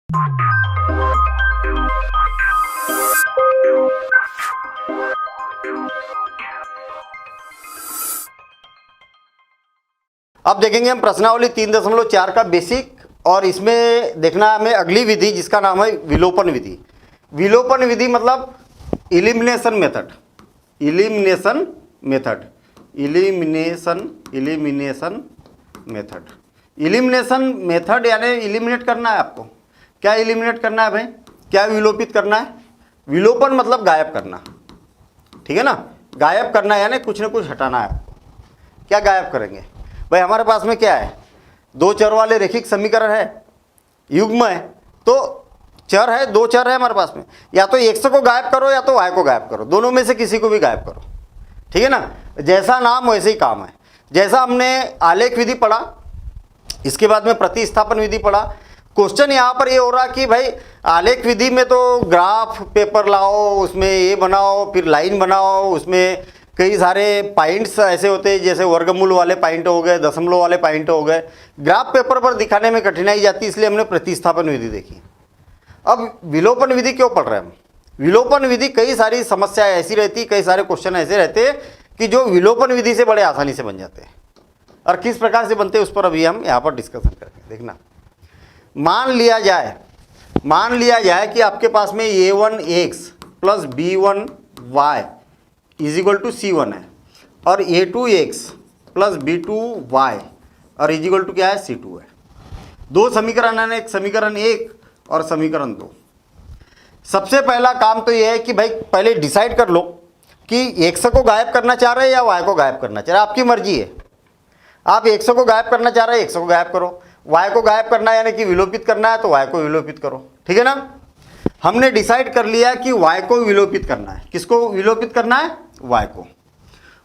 अब देखेंगे हम प्रश्नावली 3.4 का बेसिक, और इसमें देखना है हमें अगली विधि जिसका नाम है विलोपन विधि। विलोपन विधि मतलब elimination method, elimination method, elimination method, elimination method यानी इलिमिनेट करना है आपको। क्या इलिमिनेट करना है भाई? क्या विलोपित करना है? विलोपन मतलब गायब करना, ठीक है ना? गायब करना यानी कुछ ना कुछ हटाना है आपको। क्या गायब करेंगे भाई? हमारे पास में क्या है? दो चर वाले रैखिक समीकरण है, युग्म है, तो चर है, दो चर है हमारे पास में, या तो x को गायब करो या तो y को गायब करो, दोनों में से किसी को भी गायब करो, ठीक है ना? जैसा नाम वैसे ही काम है। जैसा हमने आलेख विधि पढ़ा, इसके बाद में प्रतिस्थापन विधि पढ़ा। क्वेश्चन यहाँ पर ये हो रहा कि भाई आलेख विधि में तो ग्राफ पेपर लाओ, उसमें ये बनाओ, फिर लाइन बनाओ, उसमें कई सारे पॉइंट्स ऐसे होते हैं जैसे वर्गमूल वाले पॉइंट हो गए, दशमलव वाले पॉइंट हो गए। ग्राफ पेपर पर दिखाने में कठिनाई जाती है, इसलिए हमने प्रतिस्थापन विधि देखी। अब विलोपन विधि क्यों पढ़ रहे हैं हम? विलोपन विधि कई सारी समस्याएं ऐसी रहती, कई सारे क्वेश्चन ऐसे रहते हैं कि जो विलोपन विधि से बड़े आसानी से बन जाते हैं। और किस प्रकार से बनते हैं उस पर अभी हम यहाँ पर डिस्कशन करेंगे। देखना, मान लिया जाए कि आपके पास में a1x plus b1y is equal to c1 है, और a2x प्लस b2y और इज इक्वल टू क्या है? c2 है। दो समीकरण है, एक समीकरण 1 और समीकरण 2। सबसे पहला काम तो यह है कि भाई पहले डिसाइड कर लो कि x को गायब करना चाह रहे हैं या y को गायब करना चाह रहे हैं। आपकी मर्जी है, आप x को गायब करना चाह रहे हैं, x को गायब करो। y को गायब करना है यानी कि विलोपित करना है तो y को विलोपित करो, ठीक है ना? हमने डिसाइड कर लिया कि y को विलोपित करना है। किसको विलोपित करना है? y को।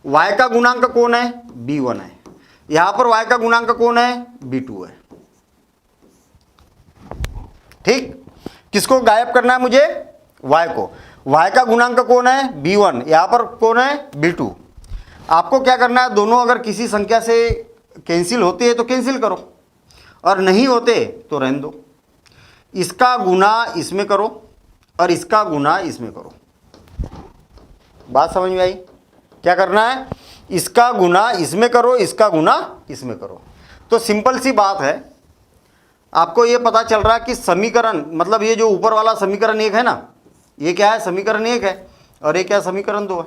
y का गुणांक कौन है? b1 है। यहां पर y का गुणांक कौन है? b2 है, ठीक? किसको गायब करना है मुझे? y को। y का गुणांक कौन है? b1। यहां पर कौन है? b2। आपको क्या करना है? दोनों अगर किसी संख्या से कैंसिल होते हैं तो कैंसिल करो, और नहीं होते तो रहने दो। इसका गुना इसमें करो और इसका गुना इसमें करो। बात समझ में आई? क्या करना है? इसका गुना इसमें करो, इसका गुना इसमें करो। तो सिंपल सी बात है, आपको ये पता चल रहा है कि समीकरण मतलब ये जो ऊपर वाला समीकरण 1 है ना, ये क्या है? समीकरण 1 है, और ये क्या है? समीकरण 2 है।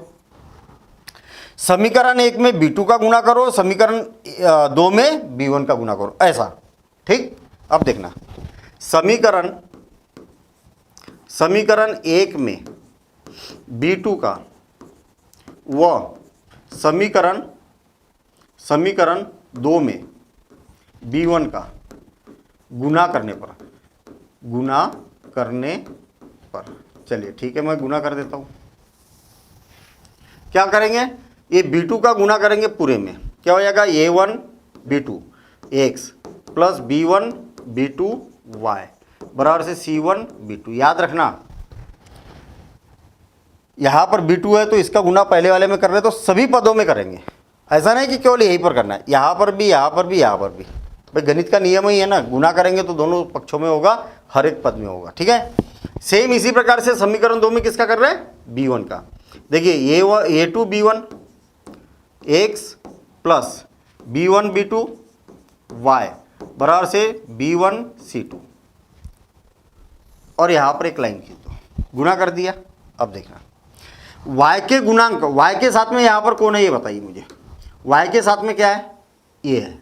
समीकरण 1 में b2 का गुणा करो, समीकरण 2 में b1 का गुणा करो, ऐसा, ठीक? अब देखना, समीकरण 1 में b2 का व समीकरण 2 में b1 का गुणा करने पर, चलिए ठीक है, मैं गुणा कर देता हूं। क्या करेंगे? ये b2 का गुणा करेंगे पूरे में, क्या हो जाएगा? a1 b2 x plus b1 b2 y बराबर से c1 b2। याद रखना, यहां पर b2 है तो इसका गुणा पहले वाले में कर रहे हैं, तो सभी पदों में करेंगे। ऐसा नहीं कि केवल यहीं पर करना है, यहां पर भी, यहां पर भी, यहां पर भी। भाई गणित का नियम ही है ना, गुणा करेंगे तो दोनों पक्षों में होगा, हर एक पद में होगा, ठीक है? सेम इसी प्रकार से समीकरण 2 में किसका कर रहे हैं? b1 का। देखिए a2 b1 x plus b1 b2 y बराबर से b1 c2, और यहां पर एक लाइन खींच दो, गुणा कर दिया। अब देखना, y के गुणांक, y के साथ में यहां पर कौन है ये बताइए मुझे? y के साथ में क्या है? ये है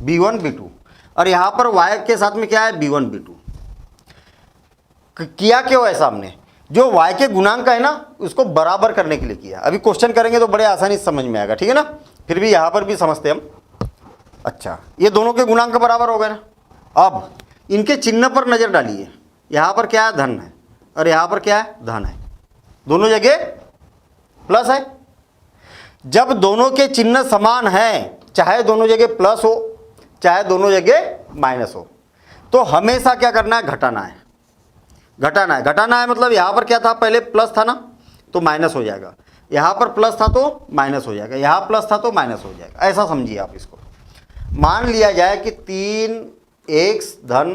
b1 b2, और यहां पर y के साथ में क्या है? b1 b2। किया क्यों ऐसा हमने? जो y के गुणांक है ना, उसको बराबर करने के लिए किया। अभी क्वेश्चन करेंगे तो बड़े आसानी से समझ में आएगा, ठीक है ना? फिर भी यहां पर भी समझते हम। अच्छा, ये दोनों के गुणांक बराबर हो गए ना। अब इनके चिन्ह पर नजर डालिए, यहां पर क्या है? धन है, और यहां पर क्या है? धन है। दोनों जगह प्लस है। जब दोनों के चिन्ह समान हैं, चाहे दोनों जगह प्लस हो चाहे दोनों जगह माइनस हो, तो हमेशा क्या करना है? घटाना है। घटाना है मतलब यहां पर क्या था? पहले प्लस था ना, तो माइनस हो जाएगा। यहां पर प्लस था तो माइनस हो जाएगा, यहां प्लस था तो माइनस हो जाएगा। ऐसा समझिए आप इसको। मान लिया जाए कि 3x धन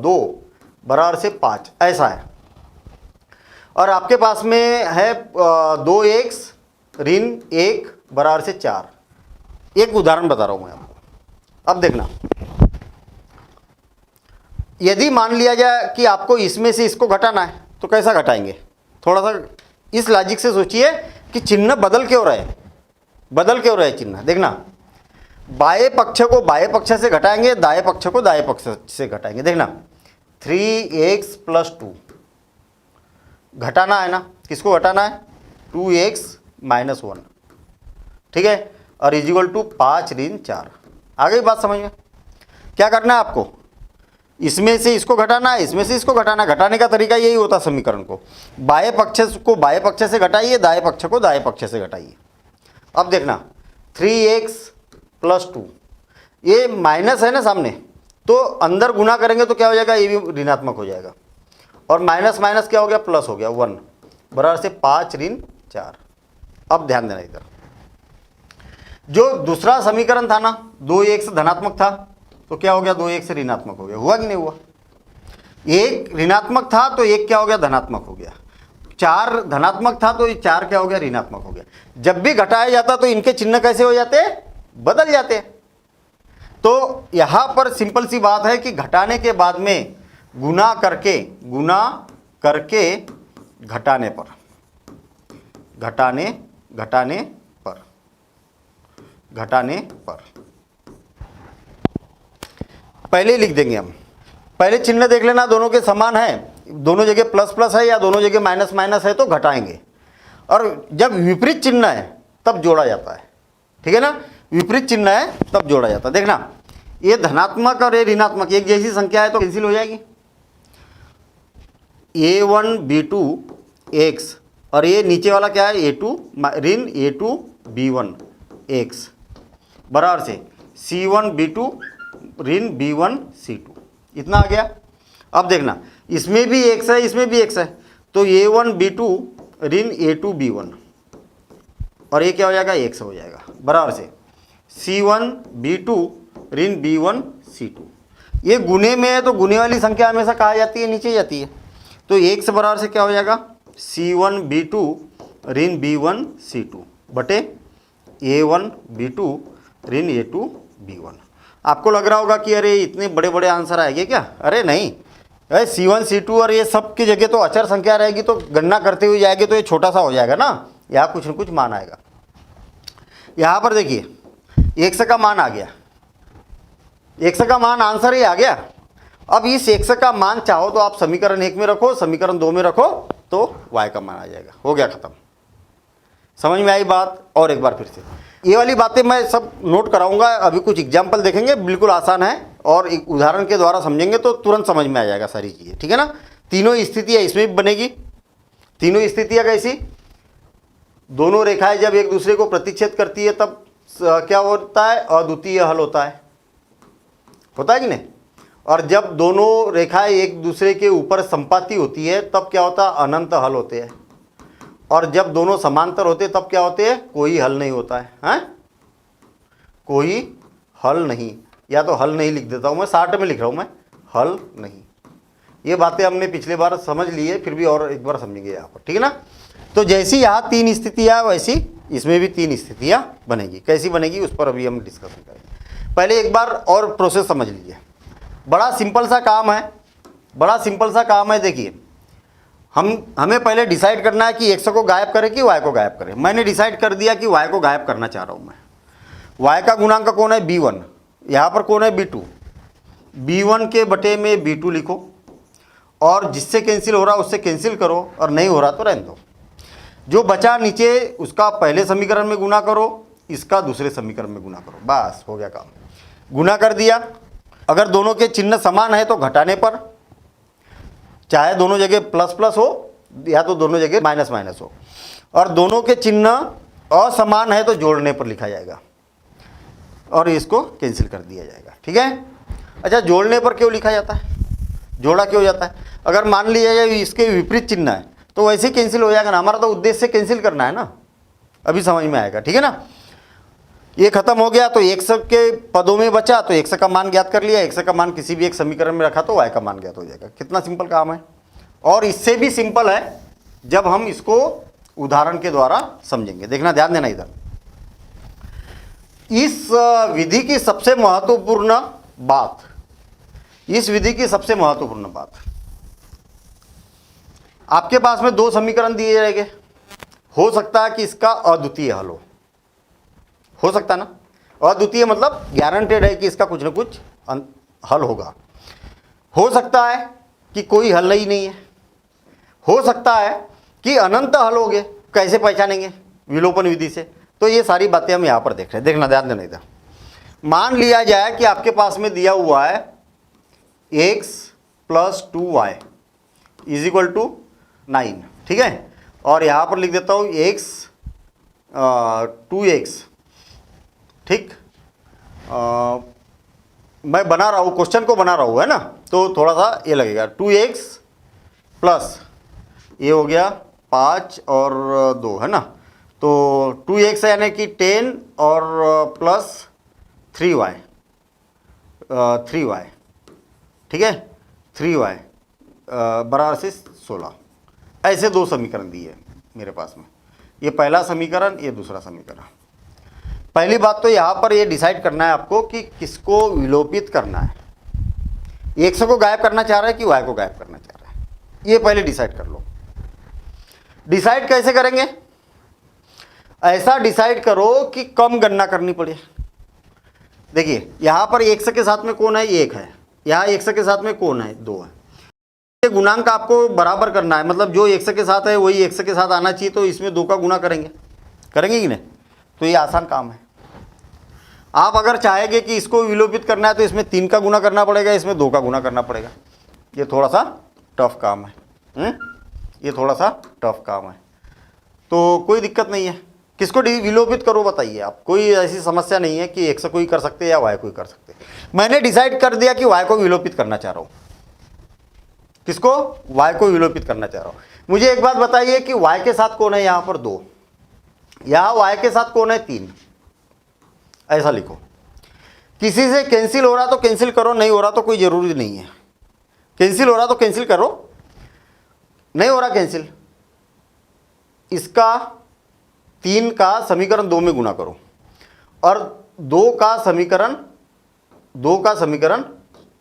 2 बराबर से 5, ऐसा है। और आपके पास में है 2x ऋण 1 बराबर से 4। एक उदाहरण बता रहा हूं मैं आपको। अब देखना, यदि मान लिया जाए कि आपको इसमें से इसको घटाना है तो कैसा घटाएंगे, थोड़ा सा इस लॉजिक से सोचिए कि चिन्ह बदल क्यों रहे, बदल क्यों रहे चिन्ह। देखना, बाएं पक्ष को बाएं पक्ष से घटाएंगे, दाएं पक्ष को दाएं पक्ष से घटाएंगे। देखना 3x + 2 घटाना है ना, किसको घटाना है, 2x - 1, ठीक है, और इजिकल टू 5 ऋण 4। आ गई बात समझ में। क्या करना है आपको, इसमें से इसको घटाना है, इसमें से इसको घटाना है। घटाने का तरीका यही होता है समीकरण को, बाएं पक्ष को बाएं पक्ष से घटाइए, दाएं पक्ष को दाएं पक्ष से घटाइए। अब देखना 3x + 2, ये माइनस है ना सामने, तो अंदर गुना करेंगे तो क्या हो जाएगा, ये भी ऋणात्मक हो जाएगा, और माइनस माइनस क्या हो गया, प्लस हो गया, 1 बराबर से 5 ऋण 4। अब ध्यान देना, इधर जो दूसरा समीकरण था ना, 2x धनात्मक था तो क्या हो गया, 2x ऋणात्मक हो गया, हुआ कि नहीं हुआ। एक ऋणात्मक था तो एक क्या हो गया, धनात्मक हो गया। 4 धनात्मक था तो ये 4 क्या हो गया, ऋणात्मक हो गया। जब भी घटाया जाता तो इनके चिन्ह कैसे हो जाते हैं, बदल जाते हैं। तो यहां पर सिंपल सी बात है कि घटाने के बाद में गुना करके घटाने पर पहले लिख देंगे हम। पहले चिन्ह देख लेना, दोनों के समान है, दोनों जगह प्लस प्लस है या दोनों जगह माइनस माइनस है तो घटाएंगे। और जब विपरीत चिन्ह है तब जोड़ा जाता है, ठीक है ना, विपरीत चिन्ह है तब जोड़ा जाता है। देखना, ये धनात्मक और ये ऋणात्मक एक जैसी संख्या है तो कैंसिल हो जाएगी। a1 b2 x और ये नीचे वाला क्या है, a2 ऋण a2 b1 x बराबर से c1 b2 ऋण b1 c2, इतना आ गया। अब देखना, इसमें भी x है, इसमें भी x है, तो a1 b2 ऋण a2 b1 और ये क्या हो जाएगा, x हो जाएगा, बराबर से c1 b2 ऋण b1 c2। ये गुने में है तो गुने वाली संख्या हमेशा कहा जाती है, नीचे जाती है, तो x बराबर से क्या हो जाएगा, c1 b2 ऋण b1 c2 बटे a1 b2 ऋण a2 b1। आपको लग रहा होगा कि अरे इतने बड़े बड़े आंसर आएंगे क्या, अरे नहीं, c1 c2 और ये सब की जगह तो अचर संख्या रहेगी तो गणना करते हुए जाएगी तो ये छोटा सा हो जाएगा ना, यहाँ कुछ न कुछ मान आएगा। यहाँ पर देखिए x का मान आ गया, x का मान आंसर ही आ गया। अब इस x का मान चाहो तो आप समीकरण 1 में रखो, समीकरण 2 में रखो तो y का मान आ जाएगा, हो गया खत्म। समझ में आई बात। और एक बार फिर से ये वाली बातें मैं सब नोट कराऊंगा, अभी कुछ एग्जाम्पल देखेंगे, बिल्कुल आसान है और एक उदाहरण के द्वारा समझेंगे तो तुरंत समझ में आ जाएगा सारी चीज़ें, ठीक है ना। तीनों स्थितियाँ इसमें भी बनेगी। तीनों स्थितियाँ कैसी, दोनों रेखाएं जब एक दूसरे को प्रतिच्छेद करती है तब क्या होता है, अद्वितीय हल होता है कि नहीं। और जब दोनों रेखाएं एक दूसरे के ऊपर संपाती होती है तब क्या होता है, अनंत हल होते हैं। और जब दोनों समांतर होते तब क्या होते हैं, कोई हल नहीं होता है, हैं? कोई हल नहीं, या तो हल नहीं लिख देता हूं मैं, शॉर्ट में लिख रहा हूं मैं, हल नहीं। ये बातें हमने पिछले बार समझ ली है, फिर भी और एक बार समझेंगे यहाँ पर, ठीक है ना। तो जैसी यहाँ 3 स्थितियाँ वैसी इसमें भी 3 स्थितियाँ बनेगी। कैसी बनेगी उस पर अभी हम डिस्कशन करेंगे। पहले एक बार और प्रोसेस समझ लीजिए, बड़ा सिंपल सा काम है, बड़ा सिंपल सा काम है। देखिए हमें पहले डिसाइड करना है कि x को गायब करें कि y को गायब करें। मैंने डिसाइड कर दिया कि y को गायब करना चाह रहा हूँ मैं। y का गुणांक कौन है, b1, यहाँ पर कौन है, b2। b1 के बटे में b2 लिखो और जिससे कैंसिल हो रहा उससे कैंसिल करो और नहीं हो रहा तो रहने दो। जो बचा नीचे उसका पहले समीकरण में गुना करो, इसका दूसरे समीकरण में गुना करो, बस हो गया काम। गुना कर दिया। अगर दोनों के चिन्ह समान है तो घटाने पर, चाहे दोनों जगह प्लस प्लस हो या तो दोनों जगह माइनस माइनस हो, और दोनों के चिन्ह असमान है तो जोड़ने पर लिखा जाएगा और इसको कैंसिल कर दिया जाएगा, ठीक है। अच्छा, जोड़ने पर क्यों लिखा जाता है, जोड़ा क्यों जाता है। अगर मान लिया जाए इसके विपरीत चिन्ह है तो वैसे ही कैंसिल हो जाएगा ना, हमारा तो उद्देश्य कैंसिल करना है ना, अभी समझ में आएगा, ठीक है ना। ये खत्म हो गया तो x के पदों में बचा, तो x का मान ज्ञात कर लिया, x का मान किसी भी एक समीकरण में रखा तो y का मान ज्ञात हो जाएगा। कितना सिंपल काम है। और इससे भी सिंपल है जब हम इसको उदाहरण के द्वारा समझेंगे। देखना, ध्यान देना इधर। इस विधि की सबसे महत्वपूर्ण बात, इस विधि की सबसे महत्वपूर्ण बात, आपके पास में दो समीकरण दिए जाएंगे, हो सकता है कि इसका अद्वितीय हल हो सकता है ना। अद्वितीय मतलब गारंटेड है कि इसका कुछ ना कुछ हल होगा। हो सकता है कि कोई हल ही नहीं है, हो सकता है कि अनंत हल हो गए। कैसे पहचानेंगे? विलोपन विधि से। तो ये सारी बातें हम यहाँ पर देख रहे हैं। देखना, ध्यान देना इधर। मान लिया जाए कि आपके पास में दिया हुआ है x + 2y = 9, ठीक है। और यहाँ पर लिख देता हूँ x 2x, ठीक। मैं बना रहा हूँ, क्वेश्चन को बना रहा हूँ, है ना, तो थोड़ा सा ये लगेगा। 2x प्लस ये हो गया 5 और 2, है ना। तो 2x यानी कि 10 और प्लस 3y, ठीक है। 3y बराबर से 16। ऐसे दो समीकरण दिए मेरे पास में। ये पहला समीकरण, ये दूसरा समीकरण। पहली बात तो यहाँ पर ये डिसाइड करना है आपको कि किसको विलोपित करना है। x को गायब करना चाह रहा है कि y को गायब करना चाह रहा है, ये पहले डिसाइड कर लो। डिसाइड कैसे करेंगे? ऐसा डिसाइड करो कि कम गणना करनी पड़े। देखिए, यहाँ पर x के साथ में कौन है? 1 है। यहाँ x के साथ में कौन है? 2 है। ये गुणांक आपको बराबर करना है, मतलब जो x के साथ है वही x के साथ आना चाहिए। तो इसमें 2 का गुणा करेंगे कि नहीं? तो ये आसान काम है। आप अगर चाहेंगे कि इसको विलोपित करना है तो इसमें 3 का गुणा करना पड़ेगा, इसमें 2 का गुणा करना पड़ेगा। ये थोड़ा सा टफ काम है, ये थोड़ा सा टफ काम है। तो कोई दिक्कत नहीं है। किसको विलोपित करो बताइए आप। कोई ऐसी समस्या नहीं है कि x को ही कर सकते या y को ही कर सकते। मैंने डिसाइड कर दिया कि y को विलोपित करना चाह रहा हूँ। किसको? y को विलोपित करना चाह रहा हूँ। मुझे एक बात बताइए कि y के साथ कौन है? यहाँ पर 2, यहाँ y के साथ कौन है? 3। ऐसा लिखो। किसी से कैंसिल हो रहा तो कैंसिल करो, नहीं हो रहा तो कोई जरूरी नहीं है। कैंसिल हो रहा तो कैंसिल करो, नहीं हो रहा कैंसिल, इसका 3 का समीकरण 2 में गुणा करो और 2 का समीकरण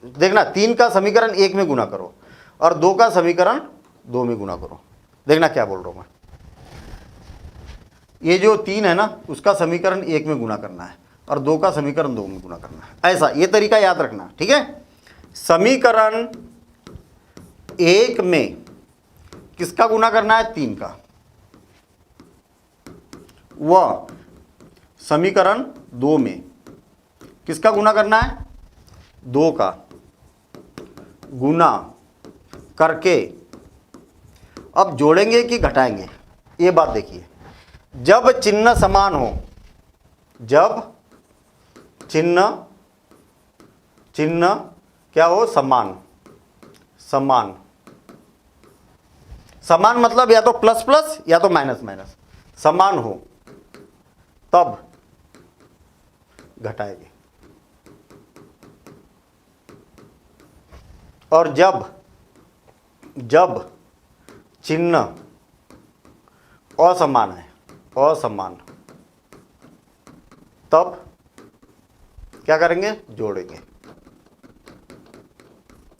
देखना, 3 का समीकरण 1 में गुणा करो और 2 का समीकरण 2 में गुणा करो। देखना क्या बोल रहा हूं मैं। ये जो 3 है ना, उसका समीकरण 1 में गुणा करना है और 2 का समीकरण 2 में गुणा करना है। ऐसा ये तरीका याद रखना, ठीक है। समीकरण 1 में किसका गुणा करना है? 3 का। वह समीकरण 2 में किसका गुणा करना है? 2 का गुणा करके अब जोड़ेंगे कि घटाएंगे, ये बात देखिए। जब चिन्ह समान हो, जब चिन्ह क्या हो? समान मतलब या तो प्लस प्लस या तो माइनस माइनस, समान हो तब घटाएंगे। और जब चिन्ह असमान है, तब क्या करेंगे? जोड़ेंगे।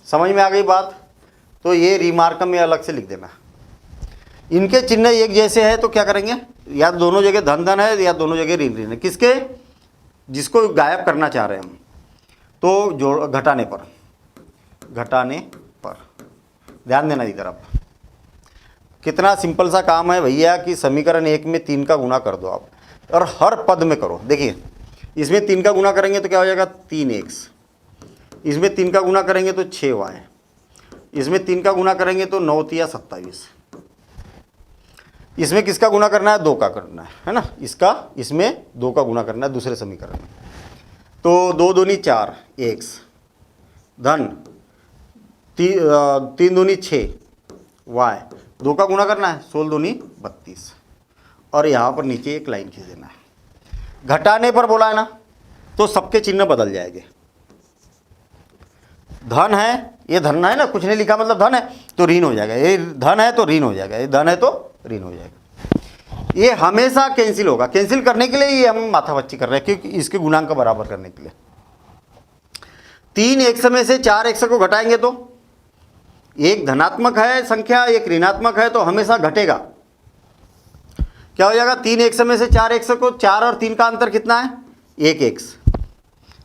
समझ में आ गई बात? तो ये रिमार्क में अलग से लिख देना। इनके चिन्ह एक जैसे है तो क्या करेंगे? या दोनों जगह धन धन है या दोनों जगह ऋण ऋण है। किसके? जिसको गायब करना चाह रहे हैं हम, तो जोड़ घटाने पर ध्यान देना इधर। आप कितना सिंपल सा काम है भैया कि समीकरण 1 में 3 का गुणा कर दो आप और हर पद में करो। देखिए, इसमें 3 का गुणा करेंगे तो क्या हो जाएगा? 3x। इसमें 3 का गुणा करेंगे तो 6y। इसमें 3 का गुणा करेंगे तो 9 × 27। इसमें किसका गुणा करना है? 2 का करना है ना। इसमें 2 का गुणा करना है दूसरे समीकरण में। तो 2 दूनी 4 x धन 3 दूनी 6 y, 2 का गुणा करना है 16 दूनी 32 और यहाँ पर नीचे एक लाइन खींच देना है। घटाने पर बोला है ना, तो सबके चिन्ह बदल जाएंगे। धन है, ये धन है ना, कुछ नहीं लिखा मतलब धन है तो ऋण हो जाएगा, ये धन है तो ऋण हो जाएगा, ये धन है तो ऋण हो जाएगा। ये हमेशा कैंसिल होगा। कैंसिल करने के लिए ये हम माथापच्ची कर रहे हैं, क्योंकि इसके गुणांक बराबर करने के लिए। 3 एक्स में से 4 एक्स को घटाएंगे तो एक धनात्मक है संख्या, एक ऋणात्मक है, तो हमेशा घटेगा। क्या हो जाएगा? 3 एक्स में से 4 एक्स को, 4 और 3 का अंतर कितना है? 1 एक्स,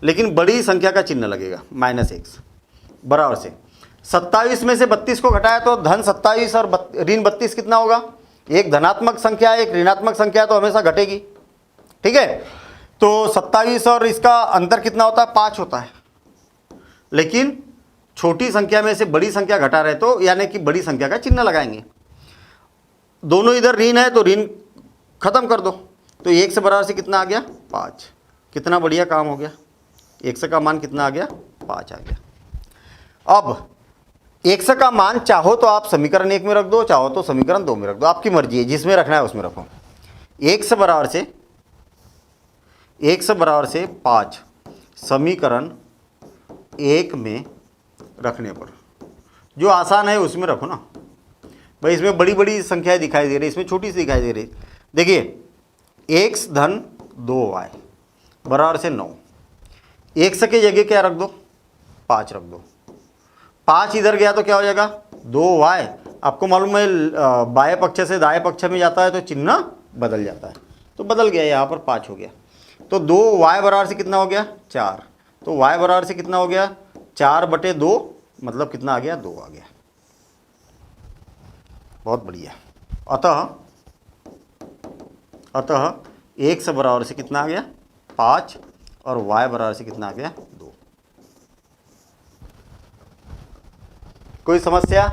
लेकिन बड़ी संख्या का चिन्ह लगेगा -x बराबर से 27 में से 32 को घटाया तो धन 27 और ऋण 32 कितना होगा? एक धनात्मक संख्या एक ऋणात्मक संख्या तो हमेशा घटेगी। ठीक है, तो 27 और इसका अंतर कितना होता है? 5 होता है। लेकिन छोटी संख्या में से बड़ी संख्या घटा रहे तो यानी कि बड़ी संख्या का चिन्ह लगाएंगे। दोनों इधर ऋण है तो ऋण खत्म कर दो, तो 1 से बराबर से कितना आ गया? 5। कितना बढ़िया काम हो गया। x का मान कितना आ गया? 5 आ गया। अब x का मान चाहो तो आप समीकरण 1 में रख दो, चाहो तो समीकरण 2 में रख दो, आपकी मर्जी है, जिसमें रखना है उसमें रखो। x बराबर से 5 समीकरण 1 में रखने पर जो आसान है उसमें रखो ना भाई। इसमें बड़ी बड़ी संख्याएं दिखाई दे रही, इसमें छोटी सी दिखाई दे रही। देखिए x धन 2y बराबर से 9। x के जगह क्या रख दो? 5 रख दो। 5 इधर गया तो क्या हो जाएगा? 2y। आपको मालूम है बाएं पक्ष से दाएं पक्ष में जाता है तो चिन्ह बदल जाता है, तो बदल गया, यहाँ पर 5 हो गया। तो 2y बराबर से कितना हो गया? 4। तो y बराबर से कितना हो गया? 4/2 मतलब कितना आ गया? 2 आ गया। बहुत बढ़िया। अतः x बराबर से कितना आ गया? 5 और y बराबर से कितना आ गया? 2। कोई समस्या?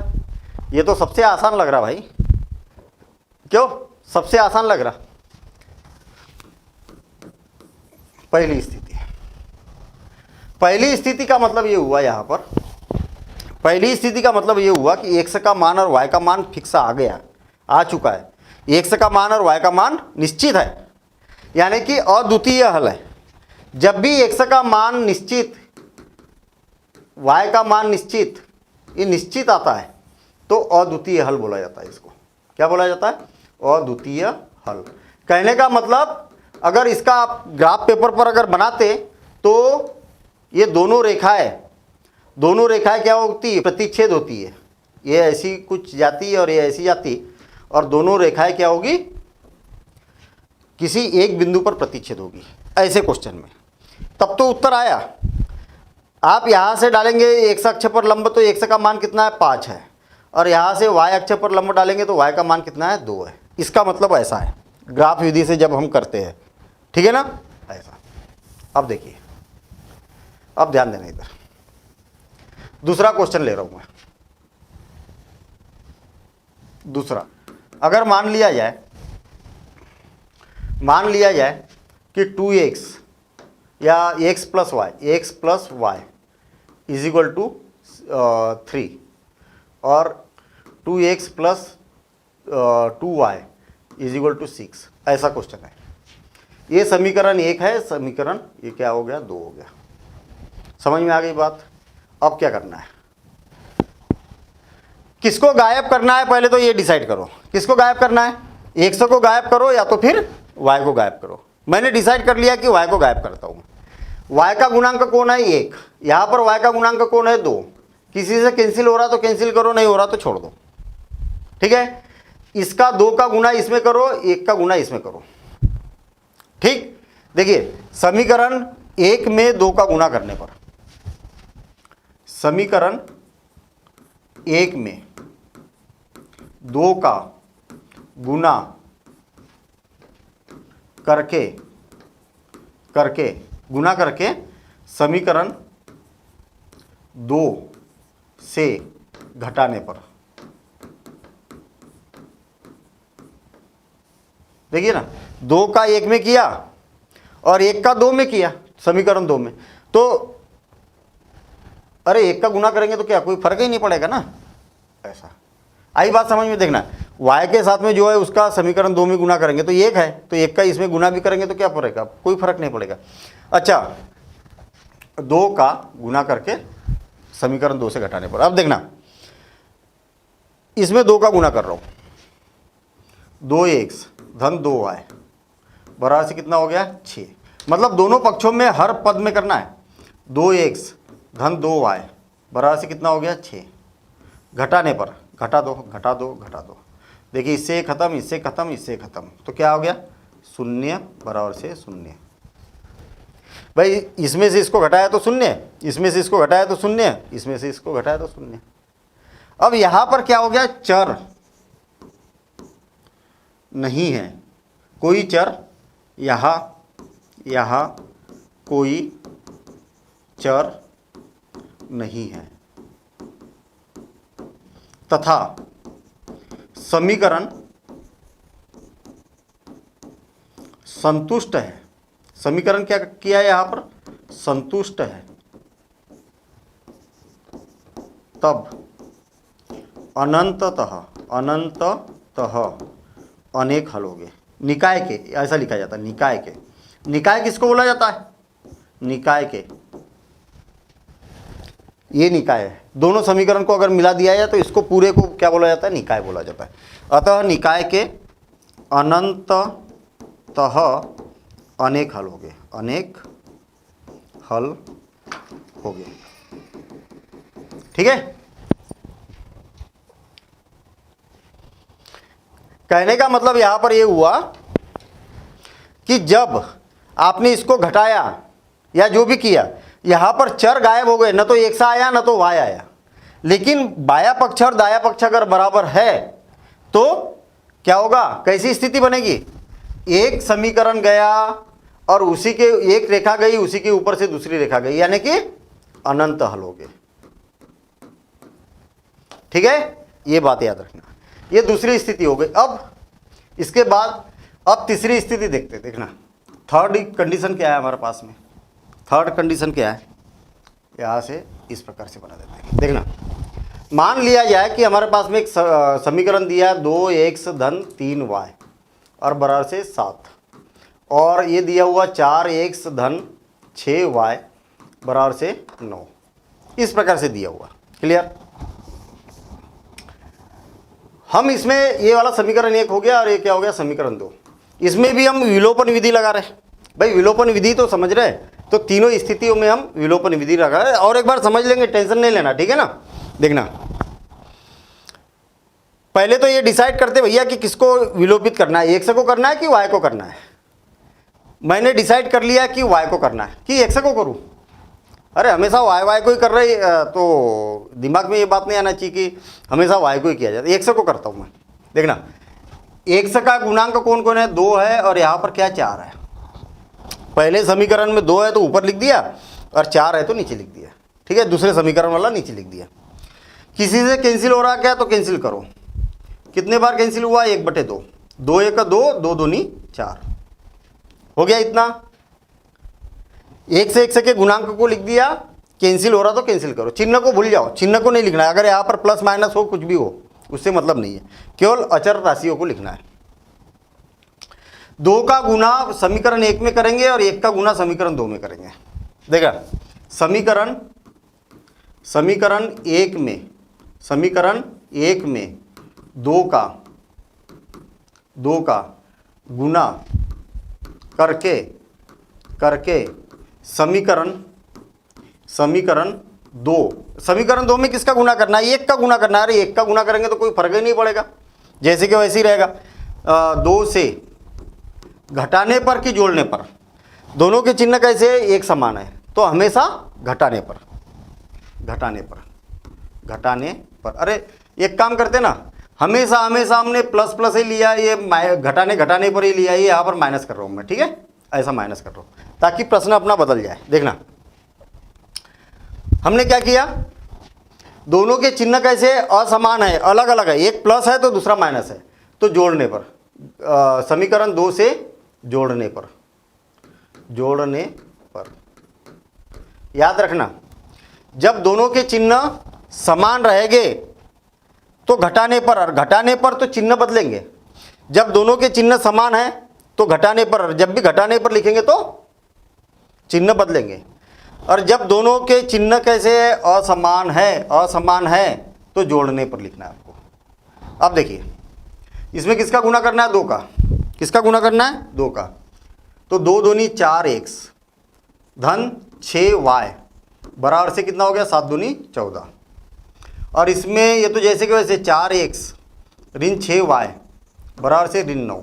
ये तो सबसे आसान लग रहा भाई, क्यों सबसे आसान लग रहा? पहली स्थिति का मतलब ये हुआ, यहाँ पर पहली स्थिति का मतलब ये हुआ कि x का मान और y का मान फिक्स आ चुका है। x का मान और y का मान निश्चित है, यानी कि अद्वितीय हल है। जब भी x का मान निश्चित, y का मान निश्चित, ये निश्चित आता है तो अद्वितीय हल बोला जाता है। इसको क्या बोला जाता है? अद्वितीय हल। कहने का मतलब अगर इसका आप ग्राफ पेपर पर अगर बनाते तो ये दोनों रेखाएं क्या होती है? प्रतिच्छेद होती है। ये ऐसी कुछ जाती और ये ऐसी जाती, और दोनों रेखाएं क्या होगी? किसी एक बिंदु पर प्रतिच्छेद होगी, ऐसे क्वेश्चन में। तब तो उत्तर आया। आप यहाँ से डालेंगे x अक्ष पर लंब तो x का मान कितना है? 5 है, और यहाँ से y अक्ष पर लंब डालेंगे तो y का मान कितना है? 2 है। इसका मतलब ऐसा है ग्राफ विधि से जब हम करते हैं, ठीक है ना, ऐसा। अब देखिए, अब ध्यान देना, इधर दूसरा क्वेश्चन ले रहा हूं मैं। दूसरा, अगर मान लिया जाए कि 2x या x plus y is equal to 3 और 2x plus 2y is equal to 6, ऐसा क्वेश्चन है। ये समीकरण 1 है, समीकरण ये क्या हो गया? 2 हो गया। समझ में आ गई बात? अब क्या करना है? किसको गायब करना है पहले तो ये डिसाइड करो। किसको गायब करना है? x को गायब करो या तो फिर y को गायब करो। मैंने डिसाइड कर लिया कि y को गायब करता हूं। y का गुणांक कौन है? 1। यहां पर y का गुणांक कौन है? 2। किसी से कैंसिल हो रहा तो कैंसिल करो, नहीं हो रहा तो छोड़ दो। ठीक है, इसका 2 का गुना इसमें करो, 1 का गुना इसमें करो। ठीक, देखिए समीकरण 1 में 2 का गुना करने पर, समीकरण 1 में 2 का गुना करके समीकरण 2 से घटाने पर, देखिए ना, 2 का 1 में किया और 1 का 2 में किया, समीकरण 2 में, तो अरे 1 का गुना करेंगे तो क्या कोई फर्क ही नहीं पड़ेगा ना, ऐसा। आई बात समझ में? देखना y के साथ में जो है उसका समीकरण 2 में गुना करेंगे तो 1 है, तो 1 का इसमें गुना भी करेंगे तो क्या पड़ेगा? कोई फर्क नहीं पड़ेगा। अच्छा 2 का गुना करके समीकरण 2 से घटाने पर, अब देखना इसमें 2 का गुना कर रहा हूं, 2x धन 2y बराबर से कितना हो गया? 6। मतलब दोनों पक्षों में हर पद में करना है। 2x धन 2y बराबर से कितना हो गया? 6। घटाने पर घटा दो घटा दो घटा दो, देखिए इससे खत्म, इससे खत्म, इससे खत्म, तो क्या हो गया? 0 बराबर से 0। भाई इसमें से इसको घटाया तो 0, इसमें से इसको घटाया तो 0, इसमें से इसको घटाया तो 0। अब यहां पर क्या हो गया? चर नहीं है, कोई चर यहां कोई चर नहीं है, तथा समीकरण संतुष्ट है। समीकरण क्या किया है यहां पर? संतुष्ट है। तब अनंततः अनेक हल हो गए। निकाय के, ऐसा लिखा जाता है, निकाय के। निकाय किसको बोला जाता है? निकाय के, ये निकाय है। दोनों समीकरण को अगर मिला दिया जाए तो इसको पूरे को क्या बोला जाता है? निकाय बोला जाता है। अतः निकाय के अनंततः अनेक हल हो गए, अनेक हल हो गए। ठीक है, कहने का मतलब यहां पर यह हुआ कि जब आपने इसको घटाया या जो भी किया, यहां पर चर गायब हो गए, न तो x आया न तो y आया। लेकिन बाया पक्ष और दाया पक्ष अगर बराबर है तो क्या होगा? कैसी स्थिति बनेगी? एक समीकरण गया और उसी के एक रेखा गई, उसी के ऊपर से दूसरी रेखा गई, यानी कि अनंत हल हो गए। ठीक है, ये बात याद रखना। ये दूसरी स्थिति हो गई। अब इसके बाद अब तीसरी स्थिति देखते, देखना थर्ड कंडीशन क्या है हमारे पास में। थर्ड कंडीशन क्या है? यहां से इस प्रकार से बना देते हैं। देखना, मान लिया जाए कि हमारे पास में एक समीकरण दिया 2x धन 3y और बराबर से 7, और ये दिया हुआ 4x धन 6y बराबर से 9, इस प्रकार से दिया हुआ। क्लियर? हम इसमें ये वाला समीकरण 1 हो गया और ये क्या हो गया? समीकरण 2। इसमें भी हम विलोपन विधि लगा रहे हैं। भाई विलोपन विधि तो समझ रहे हैं, तो तीनों स्थितियों में हम विलोपन विधि लगा रहे हैं। और एक बार समझ लेंगे, टेंशन नहीं लेना, ठीक है ना? देखना, पहले तो ये डिसाइड करते भैया कि किसको विलोपित करना है, x को करना है कि y को करना है। मैंने डिसाइड कर लिया कि y को करना है कि x को करूं। अरे हमेशा y को ही कर रही, तो दिमाग में ये बात नहीं आना चाहिए कि हमेशा y को ही किया जाता है। x को करता हूं मैं। देखना, x का गुणांक कौन कौन है? 2 है, और यहां पर क्या 4 है। पहले समीकरण में 2 है तो ऊपर लिख दिया, और 4 है तो नीचे लिख दिया। ठीक है, दूसरे समीकरण वाला नीचे लिख दिया। किसी से कैंसिल हो रहा क्या? तो कैंसिल करो। कितने बार कैंसिल हुआ? 1/2। 2 1 2, 2 2 4 हो गया। इतना 1 से 1 से के गुणांक को लिख दिया। कैंसिल हो रहा तो कैंसिल करो, चिन्ह को भूल जाओ, चिन्ह को नहीं लिखना है। अगर यहाँ पर प्लस माइनस हो, कुछ भी हो, उससे मतलब नहीं है, केवल अचर राशियों को लिखना है। 2 का गुना समीकरण 1 में करेंगे और 1 का गुना समीकरण 2 में करेंगे। देखा, समीकरण 1 में 2 का गुना करके समीकरण 2 में किसका गुना करना है? 1 का गुना करना है। अरे 1 का गुना करेंगे तो कोई फर्क ही नहीं पड़ेगा, जैसे कि वैसे ही रहेगा। 2 से घटाने पर कि जोड़ने पर, दोनों के चिन्ह कैसे एक समान है, तो हमेशा घटाने पर। अरे एक काम करते ना, हमेशा हमने प्लस प्लस ही लिया, ये घटाने पर ही लिया, ये यहाँ पर माइनस कर रहा हूँ मैं। ठीक है, ऐसा माइनस कर रहा हूँ ताकि प्रश्न अपना बदल जाए। देखना, हमने क्या किया? दोनों के चिन्ह कैसे असमान है, अलग अलग है, एक प्लस है तो दूसरा माइनस है, तो जोड़ने पर, समीकरण 2 से जोड़ने पर याद रखना, जब दोनों के चिन्ह समान रहेंगे तो घटाने पर, और घटाने पर तो चिन्ह बदलेंगे। जब दोनों के चिन्ह समान है तो घटाने पर, और जब भी घटाने पर लिखेंगे तो चिन्ह बदलेंगे। और जब दोनों के चिन्ह कैसे असमान है तो जोड़ने पर लिखना है आपको। अब देखिए इसमें किसका गुणा करना है, 2 का। किसका गुणा करना है, 2 का। तो 2 दूनी 4x धन 6y बराबर से कितना हो गया, 7 दूनी 14। और इसमें ये तो जैसे कि वैसे 4x ऋण 6y बराबर से ऋण 9।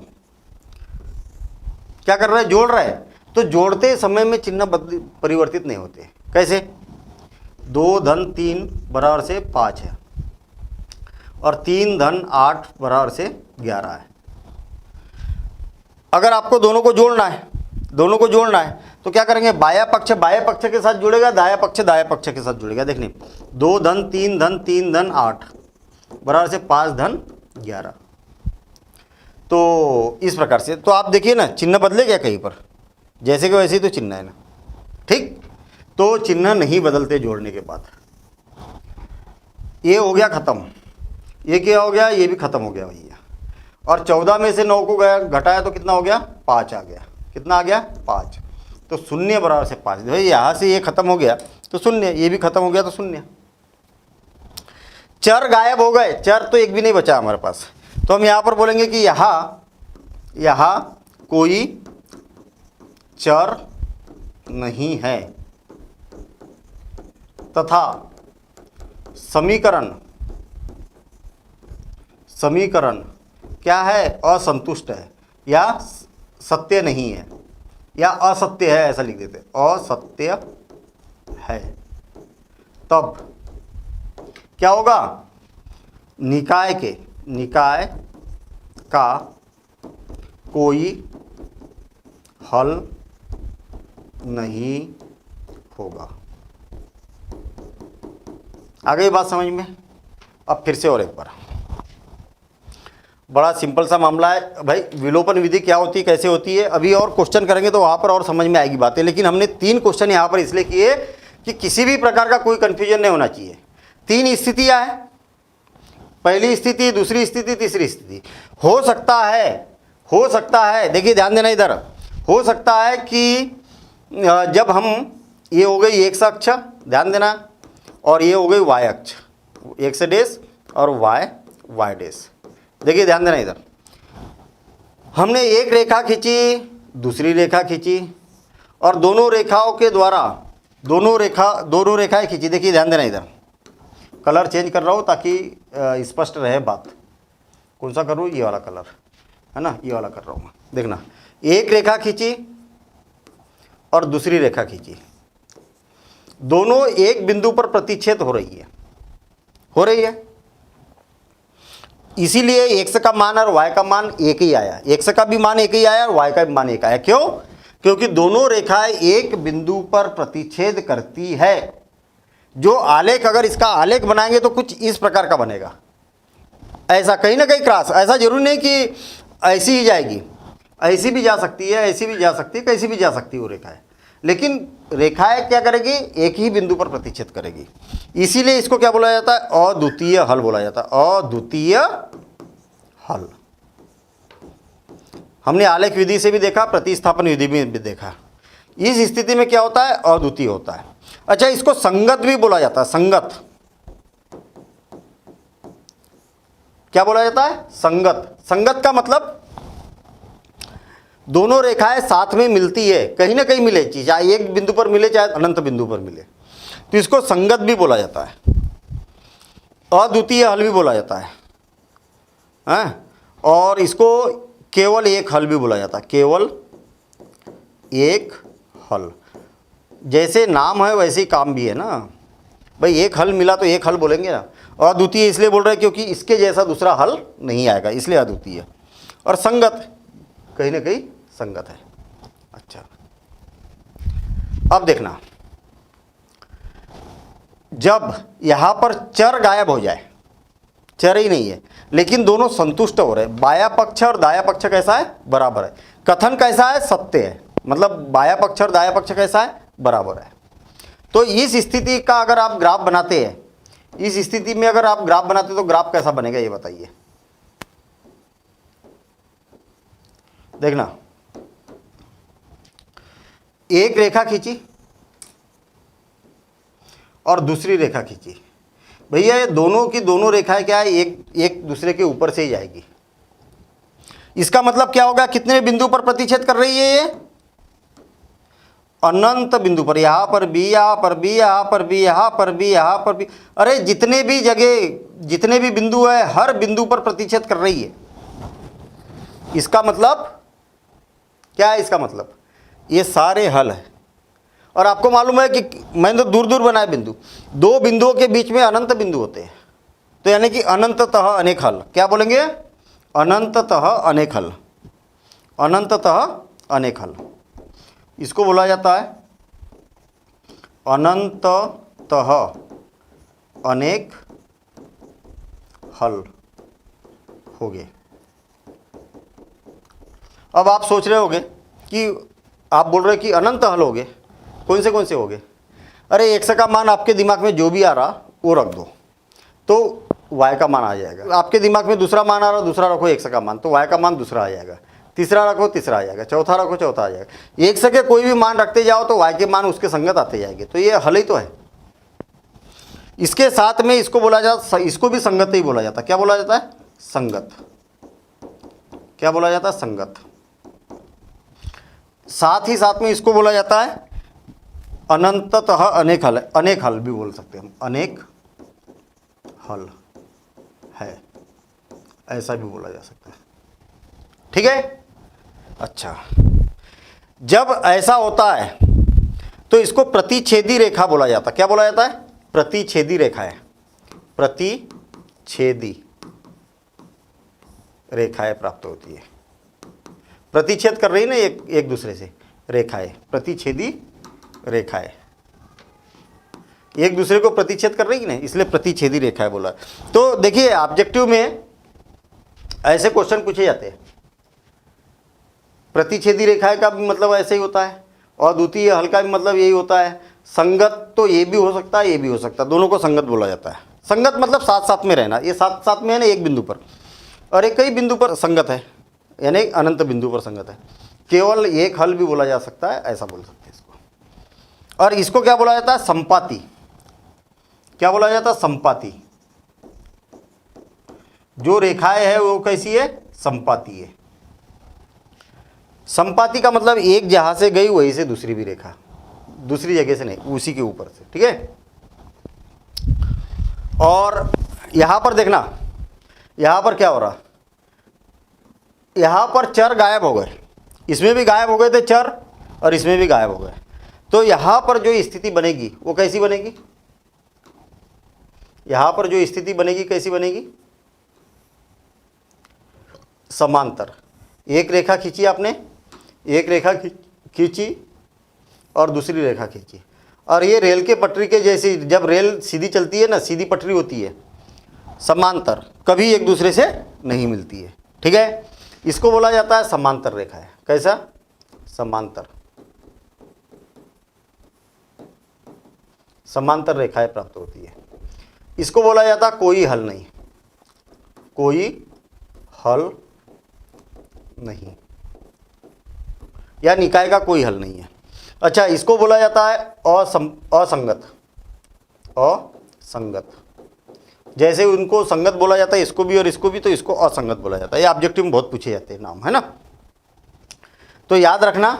क्या कर रहा है, जोड़ रहा है। तो जोड़ते समय में चिन्ह परिवर्तित नहीं होते। कैसे, 2 धन 3 बराबर से 5 है और 3 धन 8 बराबर से 11 है। अगर आपको दोनों को जोड़ना है तो क्या करेंगे, बाया पक्ष के साथ जुड़ेगा, दाया पक्ष के साथ जुड़ेगा। देखने 2 धन 3 धन 3 धन 8 बराबर से 5 धन 11। तो इस प्रकार से तो आप देखिए ना, चिन्ह बदले क्या कहीं पर, जैसे कि वैसे ही तो चिन्ह है ना, ठीक। तो चिन्ह नहीं बदलते जोड़ने के बाद। ये हो गया खत्म, ये क्या हो गया, ये भी खत्म हो गया भैया। और 14 में से 9 को घटाया तो कितना हो गया, 5 आ गया। कितना आ गया, 5। तो शून्य बराबर से 5। भाई यहाँ से ये खत्म हो गया तो शून्य, ये भी खत्म हो गया तो शून्य। चर गायब हो गए, चर तो एक भी नहीं बचा हमारे पास। तो हम यहाँ पर बोलेंगे कि यहाँ कोई चर नहीं है तथा समीकरण क्या है, असंतुष्ट है या सत्य नहीं है या असत्य है, ऐसा लिख देते, असत्य है। तब क्या होगा, निकाय का कोई हल नहीं होगा। आ गई बात समझ में। अब फिर से और एक बार, बड़ा सिंपल सा मामला है भाई। विलोपन विधि क्या होती है, कैसे होती है, अभी और क्वेश्चन करेंगे तो वहाँ पर और समझ में आएगी बातें। लेकिन हमने 3 क्वेश्चन यहाँ पर इसलिए किए कि किसी भी प्रकार का कोई कन्फ्यूजन नहीं होना चाहिए। 3 स्थितियाँ हैं, पहली स्थिति, दूसरी स्थिति, तीसरी स्थिति। हो सकता है, देखिए ध्यान देना इधर, हो सकता है कि जब हम, ये हो गई x अक्ष, ध्यान देना, और ये हो गई y अक्ष, x डैश और y डैश। देखिए ध्यान देना इधर, हमने एक रेखा खींची, दूसरी रेखा खींची, और दोनों रेखाओं के द्वारा दोनों रेखाएं खींची। देखिए ध्यान देना इधर, कलर चेंज कर रहा हूँ ताकि स्पष्ट रहे बात। कौन सा करूँ, ये वाला कलर है ना, ये वाला कर रहा हूँ मैं। देखना, एक रेखा खींची और दूसरी रेखा खींची, दोनों एक बिंदु पर प्रतिच्छेद हो रही है। इसीलिए x का मान और y का मान एक ही आया, x का भी मान एक ही आया और y का भी मान एक आया। क्यों, क्योंकि दोनों रेखाएं एक बिंदु पर प्रतिच्छेद करती है। जो आलेख, अगर इसका आलेख बनाएंगे तो कुछ इस प्रकार का बनेगा, ऐसा कहीं ना कहीं क्रॉस। ऐसा जरूर नहीं कि ऐसी ही जाएगी, ऐसी भी जा सकती है, ऐसी भी जा सकती है, कैसी भी जा सकती है वो रेखाएं, लेकिन रेखाएं क्या करेगी, एक ही बिंदु पर प्रतिच्छेद करेगी। इसीलिए इसको क्या बोला जाता है, अद्वितीय हल बोला जाता है। अद्वितीय हल हमने आलेख विधि से भी देखा, प्रतिस्थापन विधि में भी देखा। इस स्थिति में क्या होता है, अद्वितीय होता है। अच्छा, इसको संगत भी बोला जाता है। संगत क्या बोला जाता है, संगत का मतलब दोनों रेखाएं साथ में मिलती है, कहीं ना कहीं मिले, चाहे एक बिंदु पर मिले चाहे अनंत बिंदु पर मिले, तो इसको संगत भी बोला जाता है, अद्वितीय हल भी बोला जाता है, और इसको केवल एक हल भी बोला जाता है, केवल एक हल। जैसे नाम है वैसे ही काम भी है ना भाई, एक हल मिला तो एक हल बोलेंगे ना। अद्वितीय इसलिए बोल रहे हैं क्योंकि इसके जैसा दूसरा हल नहीं आएगा, इसलिए अद्वितीय। और संगत कहीं ना कहीं संगत है। अच्छा, अब देखना, जब यहां पर चर गायब हो जाए, चर ही नहीं है लेकिन दोनों संतुष्ट हो रहे, बाया पक्ष और दाया पक्ष कैसा है, बराबर है। कथन कैसा है, सत्य है, मतलब बाया पक्ष और दाया पक्ष कैसा है, बराबर है। तो इस स्थिति का अगर आप ग्राफ बनाते हैं, इस स्थिति में अगर आप ग्राफ बनाते तो ग्राफ कैसा बनेगा ये बताइए। देखना, एक रेखा खींची और दूसरी रेखा खींची। भैया ये दोनों की दोनों रेखाएं क्या है, एक दूसरे के ऊपर से ही जाएगी। इसका मतलब क्या होगा, कितने बिंदु पर प्रतिच्छेद कर रही है ये? अनंत बिंदु पर। यहां पर भी, यहां पर भी, यहां पर भी, यहां पर भी, यहां पर भी, अरे जितने भी जगह, जितने भी बिंदु है, हर बिंदु पर प्रतिच्छेद कर रही है। इसका मतलब क्या है? इसका मतलब ये सारे हल है। और आपको मालूम है कि मैंने तो दूर दूर बनाए बिंदु, दो बिंदुओं के बीच में अनंत बिंदु होते हैं, तो यानी कि अनंततः अनेक हल। क्या बोलेंगे? अनंततः अनेक हल, अनंततः अनेक हल। इसको बोला जाता है अनंततः अनेक हल हो गए। अब आप सोच रहे होंगे कि आप बोल रहे कि अनंत हल हो गए, कौन से हो गए? अरे x का मान आपके दिमाग में जो भी आ रहा वो रख दो तो y का मान आ जाएगा। आपके दिमाग में दूसरा मान आ रहा, दूसरा रखो x का मान, तो y का मान दूसरा आ जाएगा। तीसरा रखो, तीसरा आ जाएगा। चौथा रखो, चौथा आ जाएगा। x के कोई भी मान रखते जाओ तो y के मान उसके संगत आते जाएंगे। तो ये हल ही तो है। इसके साथ में इसको बोला जाता, इसको भी संगत ही बोला जाता है। क्या बोला जाता है? संगत। क्या बोला जाता है? संगत। साथ ही साथ में इसको बोला जाता है अनंततः अनेक हल। अनेक हल भी बोल सकते हैं हम, अनेक हल है, ऐसा भी बोला जा सकता है। ठीक है। अच्छा, जब ऐसा होता है तो इसको प्रतिच्छेदी रेखा बोला जाता है। क्या बोला जाता है? प्रतिच्छेदी रेखा है। प्रतिच्छेदी रेखाएं प्राप्त होती है। प्रतिच्छेद कर रही है ना एक दूसरे से रेखाएं, प्रतिच्छेदी रेखाएं एक दूसरे को प्रतिच्छेद कर रही है ना, इसलिए प्रतिच्छेदी रेखाएं बोला। तो देखिए ऑब्जेक्टिव में ऐसे क्वेश्चन पूछे जाते हैं। प्रतिच्छेदी रेखाएं का भी मतलब ऐसे ही होता है और द्वितीय हल का भी मतलब यही होता है। संगत तो ये भी हो सकता है, ये भी हो सकता है, दोनों को संगत बोला जाता है। संगत मतलब साथ साथ में रहना। ये साथ साथ में है ना एक बिंदु पर, और एक कई बिंदु पर संगत है, यानी अनंत बिंदु पर संगत है। केवल एक हल भी बोला जा सकता है, ऐसा बोल सकते हैं इसको। और इसको क्या बोला जाता है? संपाती। क्या बोला जाता है? संपाती। जो रेखाएं है वो कैसी है? संपाती है। संपाती का मतलब एक जहां से गई वहीं से दूसरी भी रेखा, दूसरी जगह से नहीं, उसी के ऊपर से। ठीक है। और यहां पर देखना, यहां पर क्या हो रहा, यहां पर चर गायब हो गए, इसमें भी गायब हो गए थे चर और इसमें भी गायब हो गए। तो यहां पर जो स्थिति बनेगी वो कैसी बनेगी? यहां पर जो स्थिति बनेगी कैसी बनेगी? समांतर। एक रेखा खींची आपने, एक रेखा खींची और दूसरी रेखा खींची, और ये रेल के पटरी के जैसी, जब रेल सीधी चलती है ना, सीधी पटरी होती है, समांतर, कभी एक दूसरे से नहीं मिलती है। ठीक है। इसको बोला जाता है समांतर रेखा है। कैसा? समांतर। समांतर रेखाएं प्राप्त होती है। इसको बोला जाता है कोई हल नहीं, कोई हल नहीं, या निकाय का कोई हल नहीं है। अच्छा, इसको बोला जाता है असंगत। असंगत, जैसे उनको संगत बोला जाता है इसको भी और इसको भी, तो इसको असंगत बोला जाता है। ये ऑब्जेक्टिव में बहुत पूछे जाते हैं नाम, है ना। तो याद रखना,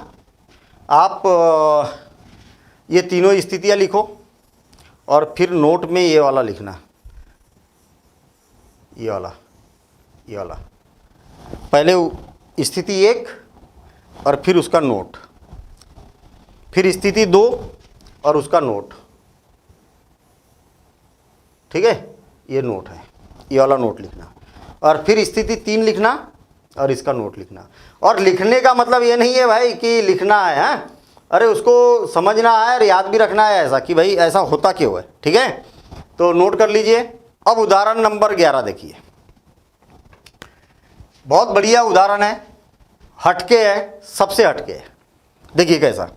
आप ये तीनों स्थितियां लिखो और फिर नोट में ये वाला लिखना, ये वाला, ये वाला। पहले स्थिति 1 और फिर उसका नोट, फिर स्थिति 2 और उसका नोट। ठीक है, ये नोट है, ये वाला नोट लिखना, और फिर स्थिति 3 लिखना और इसका नोट लिखना। और लिखने का मतलब ये नहीं है भाई कि लिखना है, हाँ? अरे उसको समझना है और याद भी रखना है ऐसा कि भाई ऐसा होता क्यों है। ठीक है, तो नोट कर लीजिए। अब उदाहरण नंबर 11 देखिए, बहुत बढ़िया उदाहरण है, हटके है, सबसे हटके है। देखिए कैसा,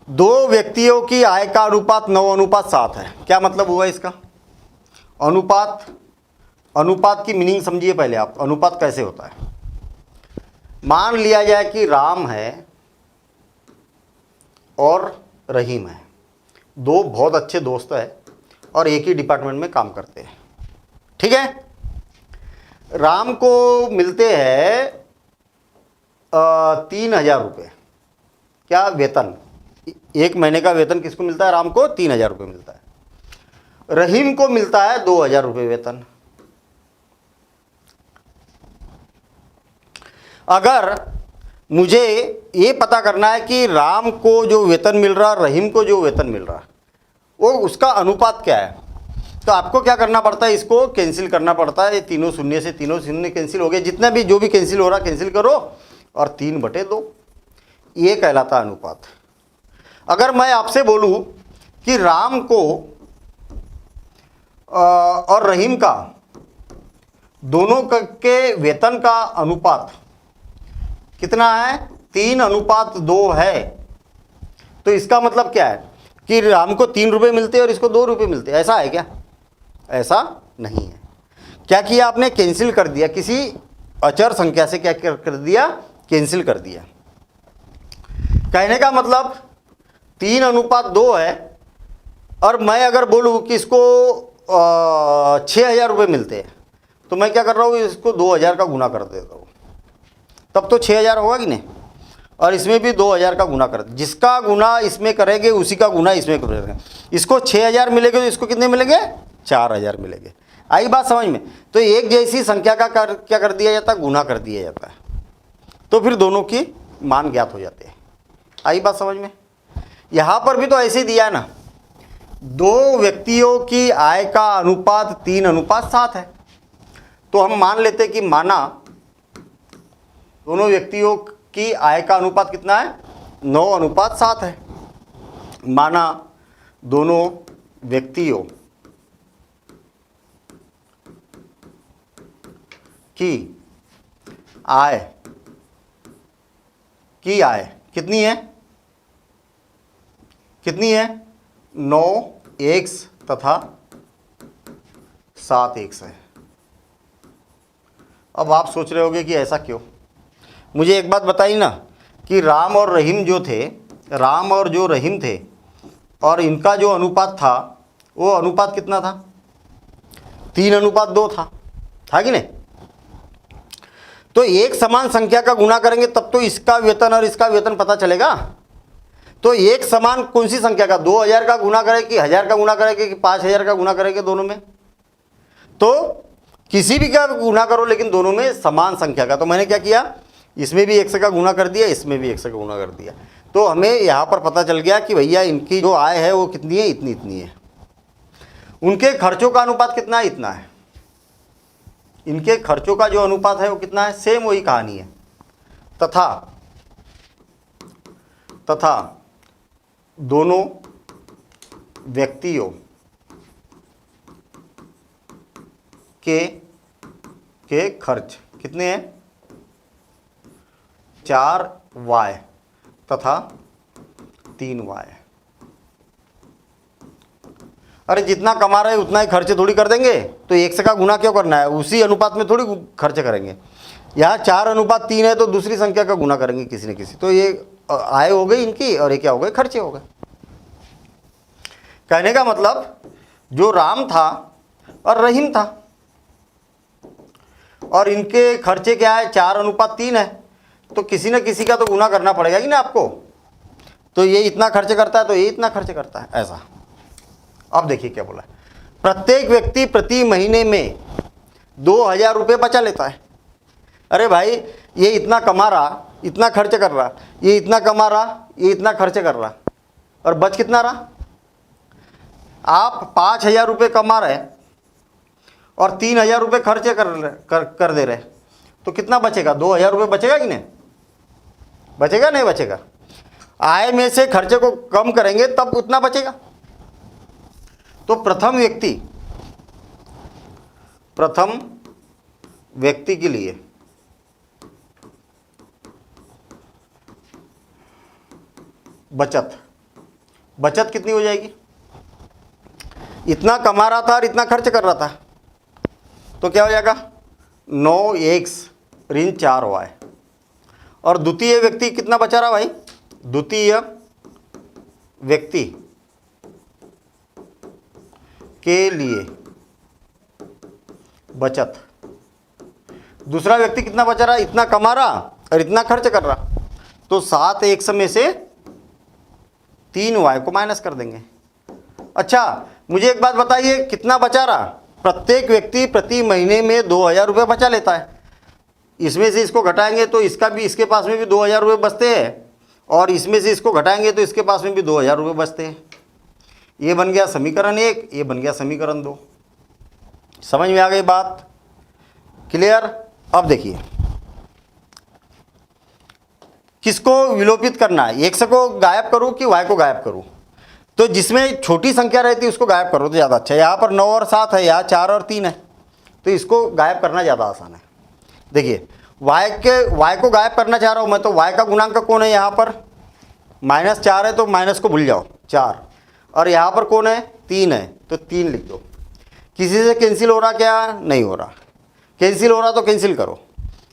दो व्यक्तियों की आय का अनुपात 9:7 है। क्या मतलब हुआ इसका? अनुपात, अनुपात की मीनिंग समझिए पहले आप, अनुपात कैसे होता है। मान लिया जाए कि राम है और रहीम है, दो बहुत अच्छे दोस्त हैं और एक ही डिपार्टमेंट में काम करते हैं, ठीक है। राम को मिलते हैं 3,000 रुपये, क्या वेतन, एक महीने का वेतन किसको मिलता है? राम को 3,000 रुपये मिलता है। रहीम को मिलता है 2,000 रुपये वेतन। अगर मुझे ये पता करना है कि राम को जो वेतन मिल रहा है, रहीम को जो वेतन मिल रहा है, वो उसका अनुपात क्या है, तो आपको क्या करना पड़ता है? इसको कैंसिल करना पड़ता है। ये तीनों शून्य से तीनों शून्य कैंसिल हो गए, जितना भी जो भी कैंसिल हो रहा कैंसिल करो और 3/2, ये कहलाता अनुपात। अगर मैं आपसे बोलूं कि राम को और रहीम का दोनों के वेतन का अनुपात कितना है? 3:2 है, तो इसका मतलब क्या है कि राम को 3 रुपये मिलते हैं और इसको 2 रुपये मिलते हैं। ऐसा है क्या? ऐसा नहीं है। क्या किया आपने? कैंसिल कर दिया, किसी अचर संख्या से क्या कर दिया? कैंसिल कर दिया। कहने का मतलब 3:2 है, और मैं अगर बोलूँ कि इसको 6,000 रुपये मिलते हैं, तो मैं क्या कर रहा हूँ? इसको 2,000 का गुना कर देता हूँ, तब तो 6,000 होगा कि नहीं, और इसमें भी 2,000 का गुना कर, जिसका गुना इसमें करेंगे उसी का गुना इसमें करेंगे। इसको 6,000 मिलेंगे तो इसको कितने मिलेंगे? 4,000 मिलेंगे। आई बात समझ में? तो एक जैसी संख्या का क्या कर दिया जाता है? गुना कर दिया जाता है, तो फिर दोनों की मान ज्ञात हो जाते हैं। आई बात समझ में? यहाँ पर भी तो ऐसे ही दिया है ना, दो व्यक्तियों की आय का अनुपात 3:7 है, तो हम मान लेते कि माना दोनों व्यक्तियों की आय का अनुपात कितना है? 9:7 है। माना दोनों व्यक्तियों की आय कितनी है? कितनी है? 9x तथा 7x है। अब आप सोच रहे होंगे कि ऐसा क्यों? मुझे एक बात बताइए ना कि राम और रहीम जो थे, राम और जो रहीम थे, और इनका जो अनुपात था, वो अनुपात कितना था? 3:2 था कि नहीं? तो एक समान संख्या का गुना करेंगे तब तो इसका वेतन और इसका वेतन पता चलेगा। तो एक समान कौन सी संख्या का? 2,000 का गुना करें कि 1,000 का गुना करेंगे कि 5,000 का गुना करेंगे? दोनों में, तो किसी भी का गुना करो लेकिन दोनों में समान संख्या का। तो मैंने क्या किया? इसमें भी 1 का गुना कर दिया, इसमें भी 1 का गुना कर दिया, तो हमें यहाँ पर पता चल गया कि भैया इनकी जो आय है वो कितनी है? इतनी है। उनके खर्चों का अनुपात कितना है? इतना है। इनके खर्चों का जो अनुपात है वो कितना है? सेम वही कहानी है। तथा दोनों व्यक्तियों के खर्च कितने हैं? 4y तथा 3y। अरे जितना कमा रहे उतना ही खर्चे थोड़ी कर देंगे, तो 1 का गुना क्यों करना है? उसी अनुपात में थोड़ी खर्चे करेंगे। यहाँ 4:3 है तो दूसरी संख्या का गुना करेंगे किसी न किसी, तो ये आय हो गई इनकी और ये क्या हो गए? खर्चे हो गए। कहने का मतलब जो राम था और रहीम था, और इनके खर्चे क्या है? 4:3 है, तो किसी न किसी का तो गुना करना पड़ेगा कि ना आपको। तो ये इतना खर्च करता है तो ये इतना खर्च करता है, ऐसा। अब देखिए क्या बोला, प्रत्येक व्यक्ति प्रति महीने में 2,000 रुपये बचा लेता है। अरे भाई ये इतना कमा रहा, इतना खर्च कर रहा, ये इतना कमा रहा, ये इतना खर्च कर रहा, और बच कितना रहा? आप 5,000 रुपये कमा रहे और 3,000 रुपये खर्चे कर दे रहे, तो कितना बचेगा? 2,000 रुपये बचेगा कि नहीं? बचेगा नहीं बचेगा? आय में से खर्चे को कम करेंगे तब उतना बचेगा। तो प्रथम व्यक्ति के लिए बचत बचत कितनी हो जाएगी? इतना कमा रहा था और इतना खर्च कर रहा था, तो क्या हो जाएगा 9x ऋण 4y। और द्वितीय व्यक्ति कितना बचा रहा भाई? द्वितीय व्यक्ति के लिए बचत, दूसरा व्यक्ति कितना बचा रहा? इतना कमा रहा और इतना खर्च कर रहा, तो 7x में से 3y को माइनस कर देंगे। अच्छा मुझे एक बात बताइए, कितना बचा रहा? प्रत्येक व्यक्ति प्रति महीने में 2000 रुपये बचा लेता है, इसमें से इसको घटाएंगे तो इसका भी, इसके पास में भी 2000 रुपये बचते हैं, और इसमें से इसको घटाएंगे तो इसके पास में भी 2000 रुपये बचते हैं। ये बन गया समीकरण 1, ये बन गया समीकरण 2। समझ में आ गई बात? क्लियर? अब देखिए किसको विलोपित करना है, x को गायब करूं कि y को गायब करूं? तो जिसमें छोटी संख्या रहती है उसको गायब करो तो ज़्यादा अच्छा है। यहाँ पर 9 और 7 है, यहाँ 4 और 3 है, तो इसको गायब करना ज़्यादा आसान है। देखिए y को गायब करना चाह रहा हूँ मैं, तो y का गुणांक कौन है? यहाँ पर -4 है तो माइनस को भूल जाओ 4, और यहाँ पर कौन है? 3 है, तो 3 लिख दो। किसी से कैंसिल हो रहा क्या? नहीं हो रहा। कैंसिल हो रहा तो कैंसिल करो,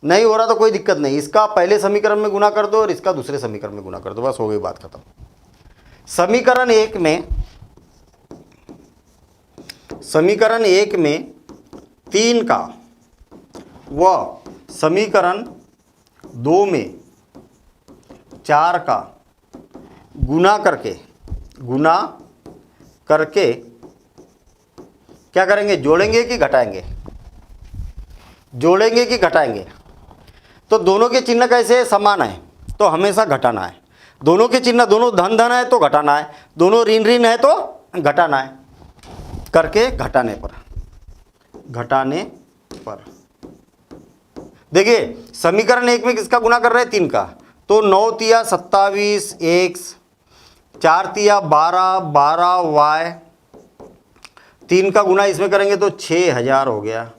नहीं हो रहा तो कोई दिक्कत नहीं, इसका पहले समीकरण में गुना कर दो और इसका दूसरे समीकरण में गुना कर दो, बस हो गई बात खत्म। समीकरण 1 में 3 का व समीकरण 2 में 4 का गुना करके क्या करेंगे? जोड़ेंगे कि घटाएंगे? जोड़ेंगे कि घटाएंगे? तो दोनों के चिन्ह कैसे समान है तो हमेशा घटाना है। दोनों के चिन्ह, दोनों धन धन है तो घटाना है, दोनों ऋण ऋण है तो घटाना है। करके घटाने पर देखिए समीकरण 1 में किसका गुना कर रहे हैं? 3 का, तो 9 तिया 27 x, 4 तिया 12 12y, 3 का गुना इसमें करेंगे तो 6000 हो गया।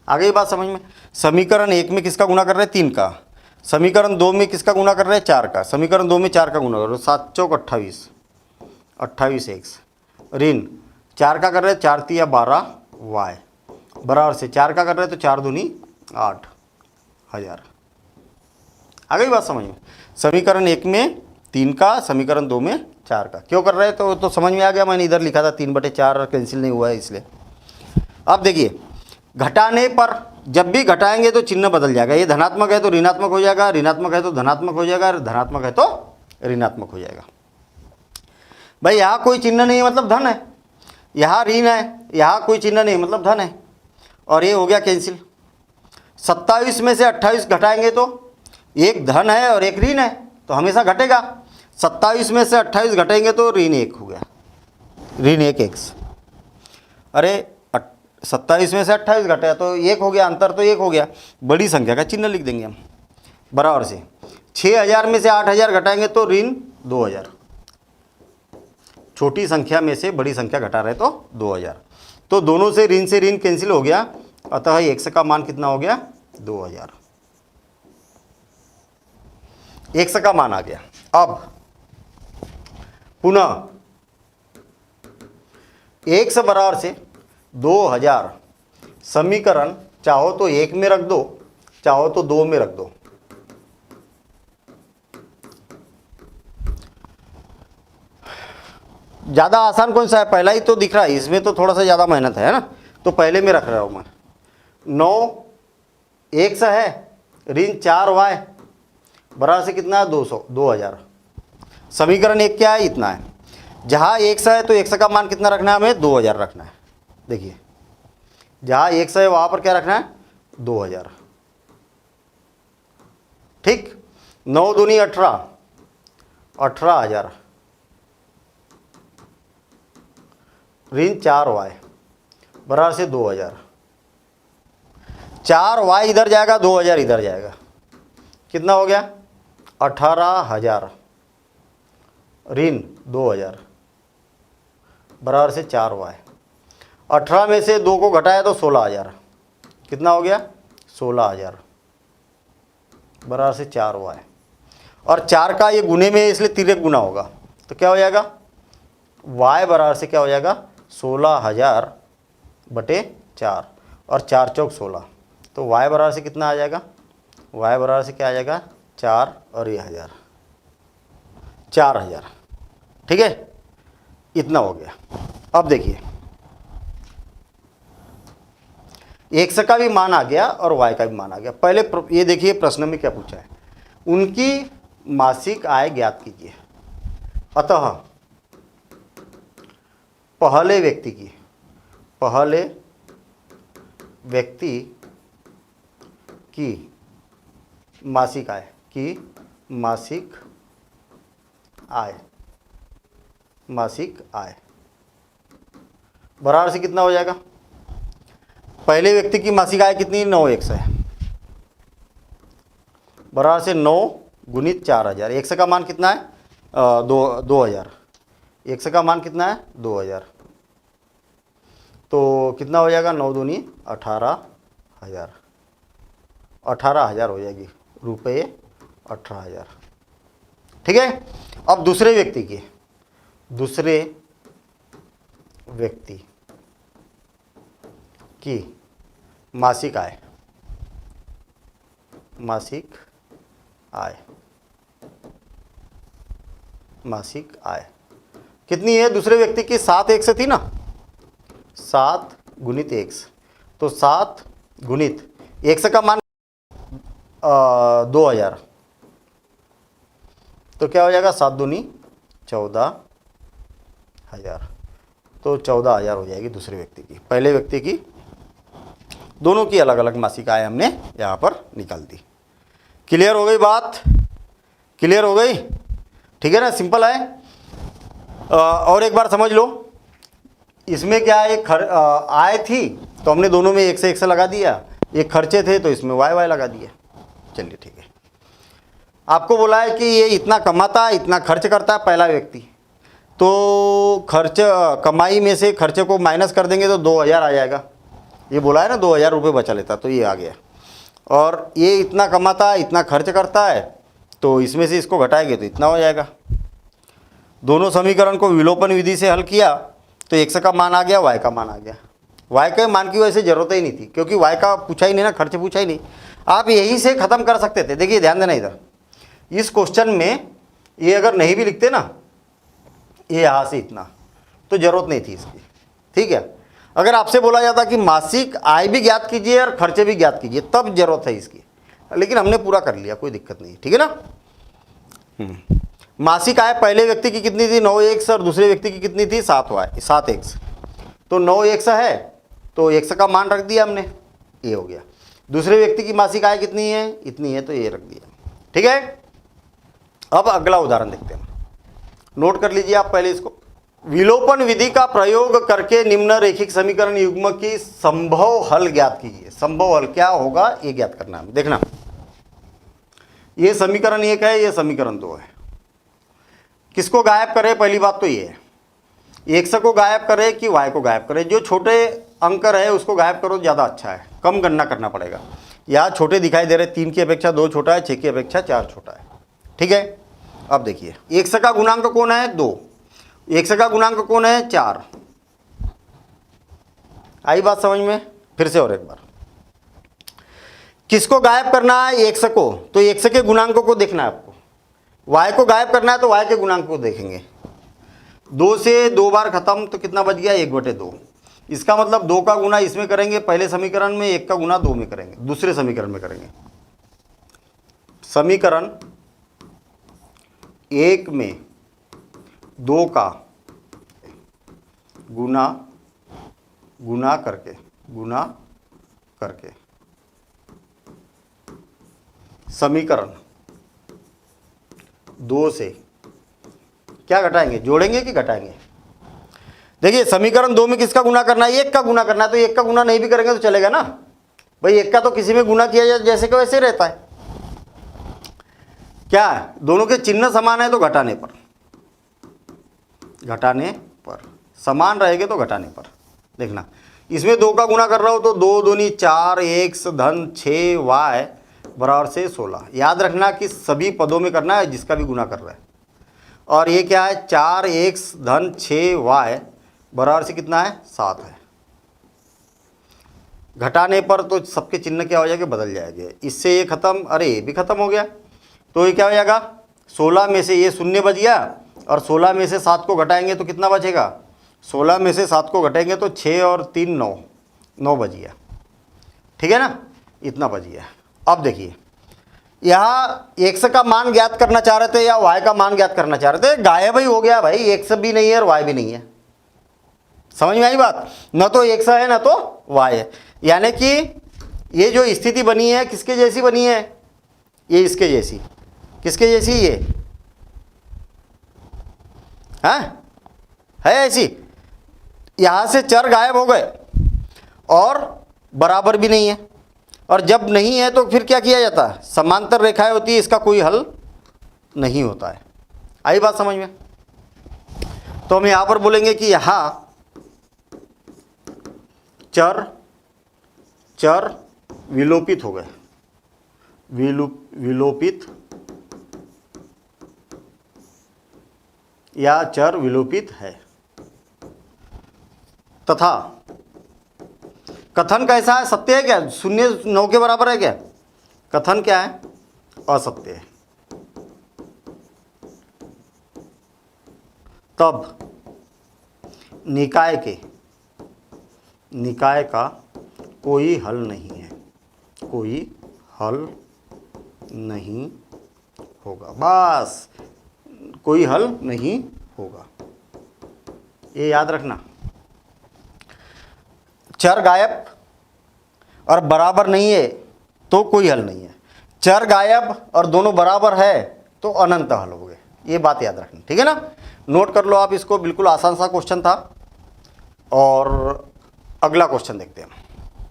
आ गई बात समझ में? समीकरण 1 में किसका गुना कर रहे हैं? 3 का। समीकरण 2 में किसका गुना कर रहे हैं? 4 का। समीकरण 2 में 4 का गुना करो, 7 चौक 28, 28x ऋण 4 का कर रहे हैं 4 तिया 12y, बराबर से 4 का कर रहे हैं तो 4 दूनी 8000। आ गई बात समझ में? समीकरण 1 में 3 का, समीकरण 2 में 4 का। क्यों कर रहे हैं तो समझ में आ गया, मैंने इधर लिखा था 3/4 कैंसिल नहीं हुआ है इसलिए। अब देखिए घटाने पर, जब भी घटाएंगे तो चिन्ह बदल जाएगा, ये धनात्मक है तो ऋणात्मक हो जाएगा, ऋणात्मक है तो धनात्मक हो जाएगा, धनात्मक है तो ऋणात्मक हो जाएगा। भाई यहाँ कोई चिन्ह नहीं मतलब धन है, यहाँ ऋण है, यहाँ कोई चिन्ह नहीं मतलब धन है, और ये हो गया कैंसिल। 27 में से 28 घटाएंगे तो एक धन है और एक ऋण है तो हमेशा घटेगा। 27 में से 28 घटेंगे तो ऋण 1 हो गया, ऋण 1x। अरे 27 में से 28 घटा तो 1 हो गया, अंतर तो 1 हो गया, बड़ी संख्या का चिन्ह लिख देंगे हम, बराबर से 6000 में से 8000 घटाएंगे तो ऋण 2000। छोटी संख्या में से बड़ी संख्या घटा रहे तो 2000, तो दोनों से ऋण कैंसिल हो गया, अतः x का मान कितना हो गया? 2000। x का मान आ गया। अब पुनः x बराबर से 2000 समीकरण चाहो तो 1 में रख दो, चाहो तो 2 में रख दो। ज़्यादा आसान कौन सा है? पहला ही तो दिख रहा है, इसमें तो थोड़ा सा ज़्यादा मेहनत है ना, तो पहले में रख रहा हूँ मैं। 9x है ऋण 4y बराबर से कितना है? 2000। समीकरण 1 क्या है? इतना है। जहाँ x है तो x का मान कितना रखना है हमें? 2000 रखना है। देखिए जहाँ x है वहाँ पर क्या रखना है? 2000। ठीक, 9 दूनी 18, 18000 ऋण 4y बराबर से 2000। 4y इधर जाएगा, 2000 इधर जाएगा, कितना हो गया? 18000 ऋण 2000 बराबर से 4y। 18 में से 2 को घटाया तो 16000, कितना हो गया? 16000 बराबर से 4y। और 4 का ये गुने में है इसलिए तिर्यक गुना होगा, तो क्या हो जाएगा? y बराबर से क्या हो जाएगा 16,000 बटे 4 और 4 चौक 16, तो y बराबर से कितना आ जाएगा, y बराबर से क्या आ जाएगा 4 और ये 1000, 4000। ठीक है, इतना हो गया। अब देखिए x का भी मान आ गया और y का भी मान आ गया। पहले ये देखिए प्रश्न में क्या पूछा है, उनकी मासिक आय ज्ञात कीजिए। अतः पहले व्यक्ति की मासिक आय बराबर से कितना हो जाएगा, पहले व्यक्ति की मासिक आय कितनी 9x है, बराबर से 9 गुणित 4000। x का मान कितना है 2000, x का मान कितना है 2000, तो कितना हो जाएगा 9 दूनी 18,000, 18,000 हो जाएगी, रुपये 18,000। ठीक है, अब दूसरे व्यक्ति की मासिक आय कितनी है, दूसरे व्यक्ति की 7x थी ना, 7 गुणित x, तो 7 गुणित x का मान 2000, तो क्या हो जाएगा 7 दूनी 14,000, तो 14,000 हो जाएगी दूसरे व्यक्ति की। पहले व्यक्ति की दोनों की अलग अलग मासिक आय हमने यहाँ पर निकाल दी। क्लियर हो गई बात, क्लियर हो गई, ठीक है ना, सिंपल है। और एक बार समझ लो, इसमें क्या है, आय थी तो हमने दोनों में 1 से 1 से लगा दिया, ये खर्चे थे तो इसमें y लगा दिया। चलिए ठीक है, आपको बोला है कि ये इतना कमाता है इतना खर्च करता है पहला व्यक्ति, तो खर्च कमाई में से खर्चे को माइनस कर देंगे तो 2000 आ जाएगा। ये बोला है ना 2000 रुपये बचा लेता, तो ये आ गया। और ये इतना कमाता है इतना खर्च करता है, तो इसमें से इसको घटाएंगे तो इतना हो जाएगा। दोनों समीकरण को विलोपन विधि से हल किया तो x का मान आ गया, y का मान आ गया। y के मान की वजह से ज़रूरत ही नहीं थी, क्योंकि y का पूछा ही नहीं ना, खर्च पूछा ही नहीं। आप यहीं से ख़त्म कर सकते थे। देखिए ध्यान देना, इधर इस क्वेश्चन में ये अगर नहीं भी लिखते ना, ये यहाँ से इतना, तो ज़रूरत नहीं थी इसकी। ठीक है, अगर आपसे बोला जाता कि मासिक आय भी ज्ञात कीजिए और खर्चे भी ज्ञात कीजिए, तब ज़रूरत है इसकी, लेकिन हमने पूरा कर लिया, कोई दिक्कत नहीं। ठीक है ना। मासिक आय पहले व्यक्ति की कितनी थी 9x और दूसरे व्यक्ति की कितनी थी 7x, तो 9x है तो x का मान रख दिया हमने, ये हो गया। दूसरे व्यक्ति की मासिक आय कितनी है, इतनी है, तो ये रख दिया। ठीक है, अब अगला उदाहरण देखते हैं, नोट कर लीजिए आप पहले इसको। विलोपन विधि का प्रयोग करके निम्न रेखिक समीकरण युग्म की संभव हल ज्ञात कीजिए। संभव हल क्या होगा ये ज्ञात करना है। देखना, ये समीकरण 1 है, ये समीकरण 2 है। किसको गायब करे, पहली बात तो ये है, x को गायब करे कि y को गायब करे। जो छोटे अंक है उसको गायब करो, ज़्यादा अच्छा है, कम गणना करना पड़ेगा। यहाँ छोटे दिखाई दे रहे, 3 की अपेक्षा 2 छोटा है, 6 की अपेक्षा 4 छोटा है। ठीक है, अब देखिए x का गुणांक कौन है 2, x का गुणांक कौन है 4। आई बात समझ में, फिर से और एक बार। किसको गायब करना है, x को, तो x के गुणांकों को देखना है आपको। y को गायब करना है तो y के गुणांक को देखेंगे। 2 से 2 बार खत्म, तो कितना बच गया 1/2। इसका मतलब 2 का गुना इसमें करेंगे पहले समीकरण में, 1 का गुना 2 में करेंगे दूसरे समीकरण में करेंगे। समीकरण 1 में 2 का गुना करके समीकरण 2 से क्या घटाएंगे, जोड़ेंगे कि घटाएंगे। देखिए समीकरण 2 में किसका गुना करना है, 1 का गुना करना है, तो 1 का गुना नहीं भी करेंगे तो चलेगा ना भाई। 1 का तो किसी में गुना किया जाए जैसे कि वैसे रहता है। क्या है, दोनों के चिन्ह समान है तो घटाने पर समान रहेंगे तो घटाने पर। देखना, इसमें 2 का गुना कर रहा हो तो 2 दूनी 4, x धन 6y बराबर से 16। याद रखना कि सभी पदों में करना है जिसका भी गुना कर रहा है। और ये क्या है 4x धन 6y बराबर से कितना है 7 है। घटाने पर तो सबके चिन्ह क्या हो जाएंगे, बदल जाएंगे। इससे ये खत्म, अरे ये भी खत्म हो गया। तो ये क्या हो जाएगा 16 में से ये शून्य बच गया और 16 में से 7 को घटाएंगे तो कितना बचेगा, 16 में से 7 को घटाएंगे तो 6 और 3 9, 9 बच गया। ठीक है ना, इतना बच गया। अब देखिए यहाँ x का मान ज्ञात करना चाह रहे थे या y का मान ज्ञात करना चाह रहे थे, गायब ही हो गया भाई, x भी नहीं है और y भी नहीं है। समझ में आई बात, न तो x है न तो y है। यानी कि ये जो स्थिति बनी है किसके जैसी बनी है, ये इसके जैसी। किसके जैसी, ये है ऐसी। यहां से चर गायब हो गए और बराबर भी नहीं है, और जब नहीं है तो फिर क्या किया जाता है, समांतर रेखाएं होती है, इसका कोई हल नहीं होता है। आई बात समझ में। तो हम यहां पर बोलेंगे कि यहां चर विलोपित हो गए, विलोपित या चर विलोपित है। तथा कथन कैसा है, सत्य है क्या, 0 9 के बराबर है क्या, कथन क्या है, असत्य है। तब निकाय का कोई हल नहीं है, कोई हल नहीं होगा, बस कोई हल नहीं होगा, ये याद रखना। चर गायब और बराबर नहीं है तो कोई हल नहीं है, चर गायब और दोनों बराबर है तो अनंत हल हो गए, ये बात याद रखनी। ठीक है ना, नोट कर लो आप इसको, बिल्कुल आसान सा क्वेश्चन था। और अगला क्वेश्चन देखते हैं,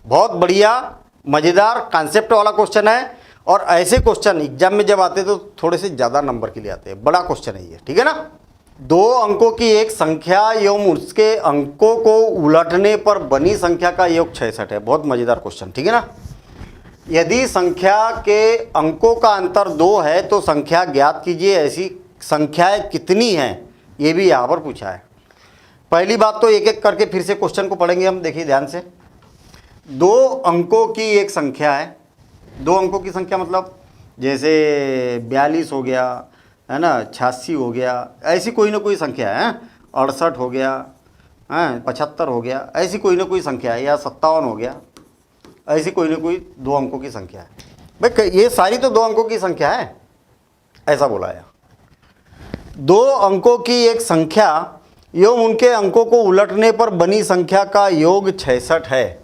बहुत बढ़िया मज़ेदार कॉन्सेप्ट वाला क्वेश्चन है, और ऐसे क्वेश्चन एग्जाम में जब आते हैं तो थोड़े से ज़्यादा नंबर के लिए आते हैं, बड़ा क्वेश्चन है ये। ठीक है ना, 2 अंकों की एक संख्या एवं उसके अंकों को उलटने पर बनी संख्या का योग 66 है। बहुत मज़ेदार क्वेश्चन। ठीक है ना, यदि संख्या के अंकों का अंतर 2 है तो संख्या ज्ञात कीजिए, ऐसी संख्याएं कितनी हैं, ये भी यहाँ पर पूछा है। पहली बात तो एक एक करके फिर से क्वेश्चन को पढ़ेंगे हम, देखिए ध्यान से। 2 अंकों की एक संख्या है, 2 अंकों की संख्या मतलब जैसे 42 हो गया है ना, 86 हो गया, ऐसी कोई ना कोई संख्या है, 68 हो गया है, 75 हो गया, ऐसी कोई ना कोई संख्या है, या 57 हो गया, ऐसी कोई ना कोई 2 अंकों की संख्या है। भाई ये सारी तो 2 अंकों की संख्या है, ऐसा बोला है। 2 अंकों की एक संख्या एवं उनके अंकों को उलटने पर बनी संख्या का योग 66 है।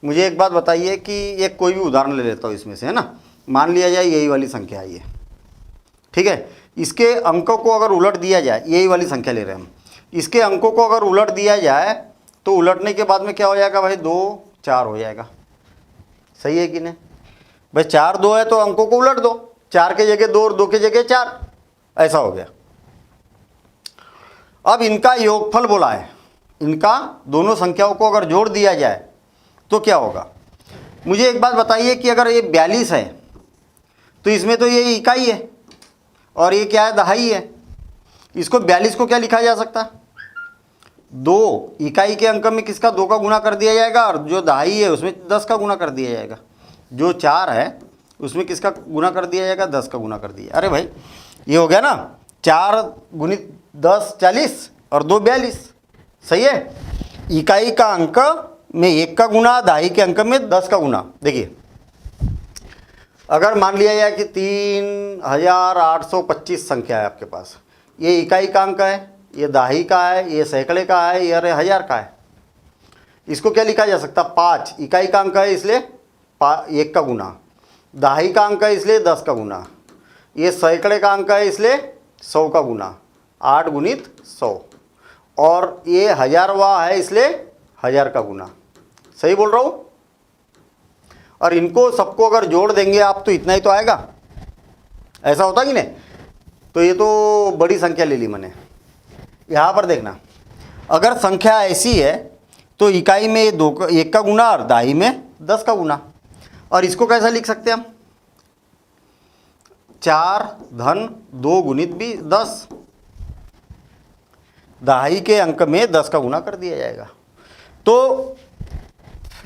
मुझे एक बात बताइए कि एक कोई भी उदाहरण ले लेता हूँ इसमें से, है ना। मान लिया जाए यही वाली संख्या है ये, ठीक है, इसके अंकों को अगर उलट दिया जाए, यही वाली संख्या ले रहे हैं हम, इसके अंकों को अगर उलट दिया जाए तो उलटने के बाद में क्या हो जाएगा भाई, 2 4 हो जाएगा। सही है कि नहीं भाई, 4 2 है तो अंकों को उलट दो, 4 के जगह 2 और 2 के जगह 4, ऐसा हो गया। अब इनका योगफल बोला है, इनका दोनों संख्याओं को अगर जोड़ दिया जाए तो क्या होगा। मुझे एक बात बताइए कि अगर ये 42 है तो इसमें तो ये इकाई है और ये क्या है, दहाई है। इसको 42 को क्या लिखा जा सकता है, 2 इकाई के अंक में किसका 2 का गुना कर दिया जाएगा, और जो दहाई है उसमें 10 का गुना कर दिया जाएगा। जो 4 है उसमें किसका गुना कर दिया जाएगा, 10 का गुना कर दिया। अरे भाई ये हो गया ना, 4 गुणित 10 40 और 2 42। सही है, इकाई का अंक में 1 का गुना, दहाई के अंक में 10 का गुना। देखिए अगर मान लिया जाए कि 3825 संख्या है आपके पास, ये इकाई का अंक है, ये दहाई का है, ये सैकड़े का है, ये अरे 1000 का है। इसको क्या लिखा जा सकता, 5 इकाई का अंक है इसलिए 1 का गुना, दहाई का अंक है इसलिए 10 का गुना, ये सैकड़े का अंक है इसलिए 100 का गुना, 8 गुणित 100, और ये 1000वां है इसलिए 1000 का गुना। सही बोल रहा हूँ। और इनको सबको अगर जोड़ देंगे आप तो इतना ही तो आएगा, ऐसा होता कि नहीं। तो ये तो बड़ी संख्या ले ली मैंने। यहाँ पर देखना, अगर संख्या ऐसी है तो इकाई में 1 का गुना और दहाई में 10 का गुना। और इसको कैसा लिख सकते हैं हम, 4 धन 2 गुणित 10। दहाई के अंक में 10 का गुना कर दिया जाएगा। तो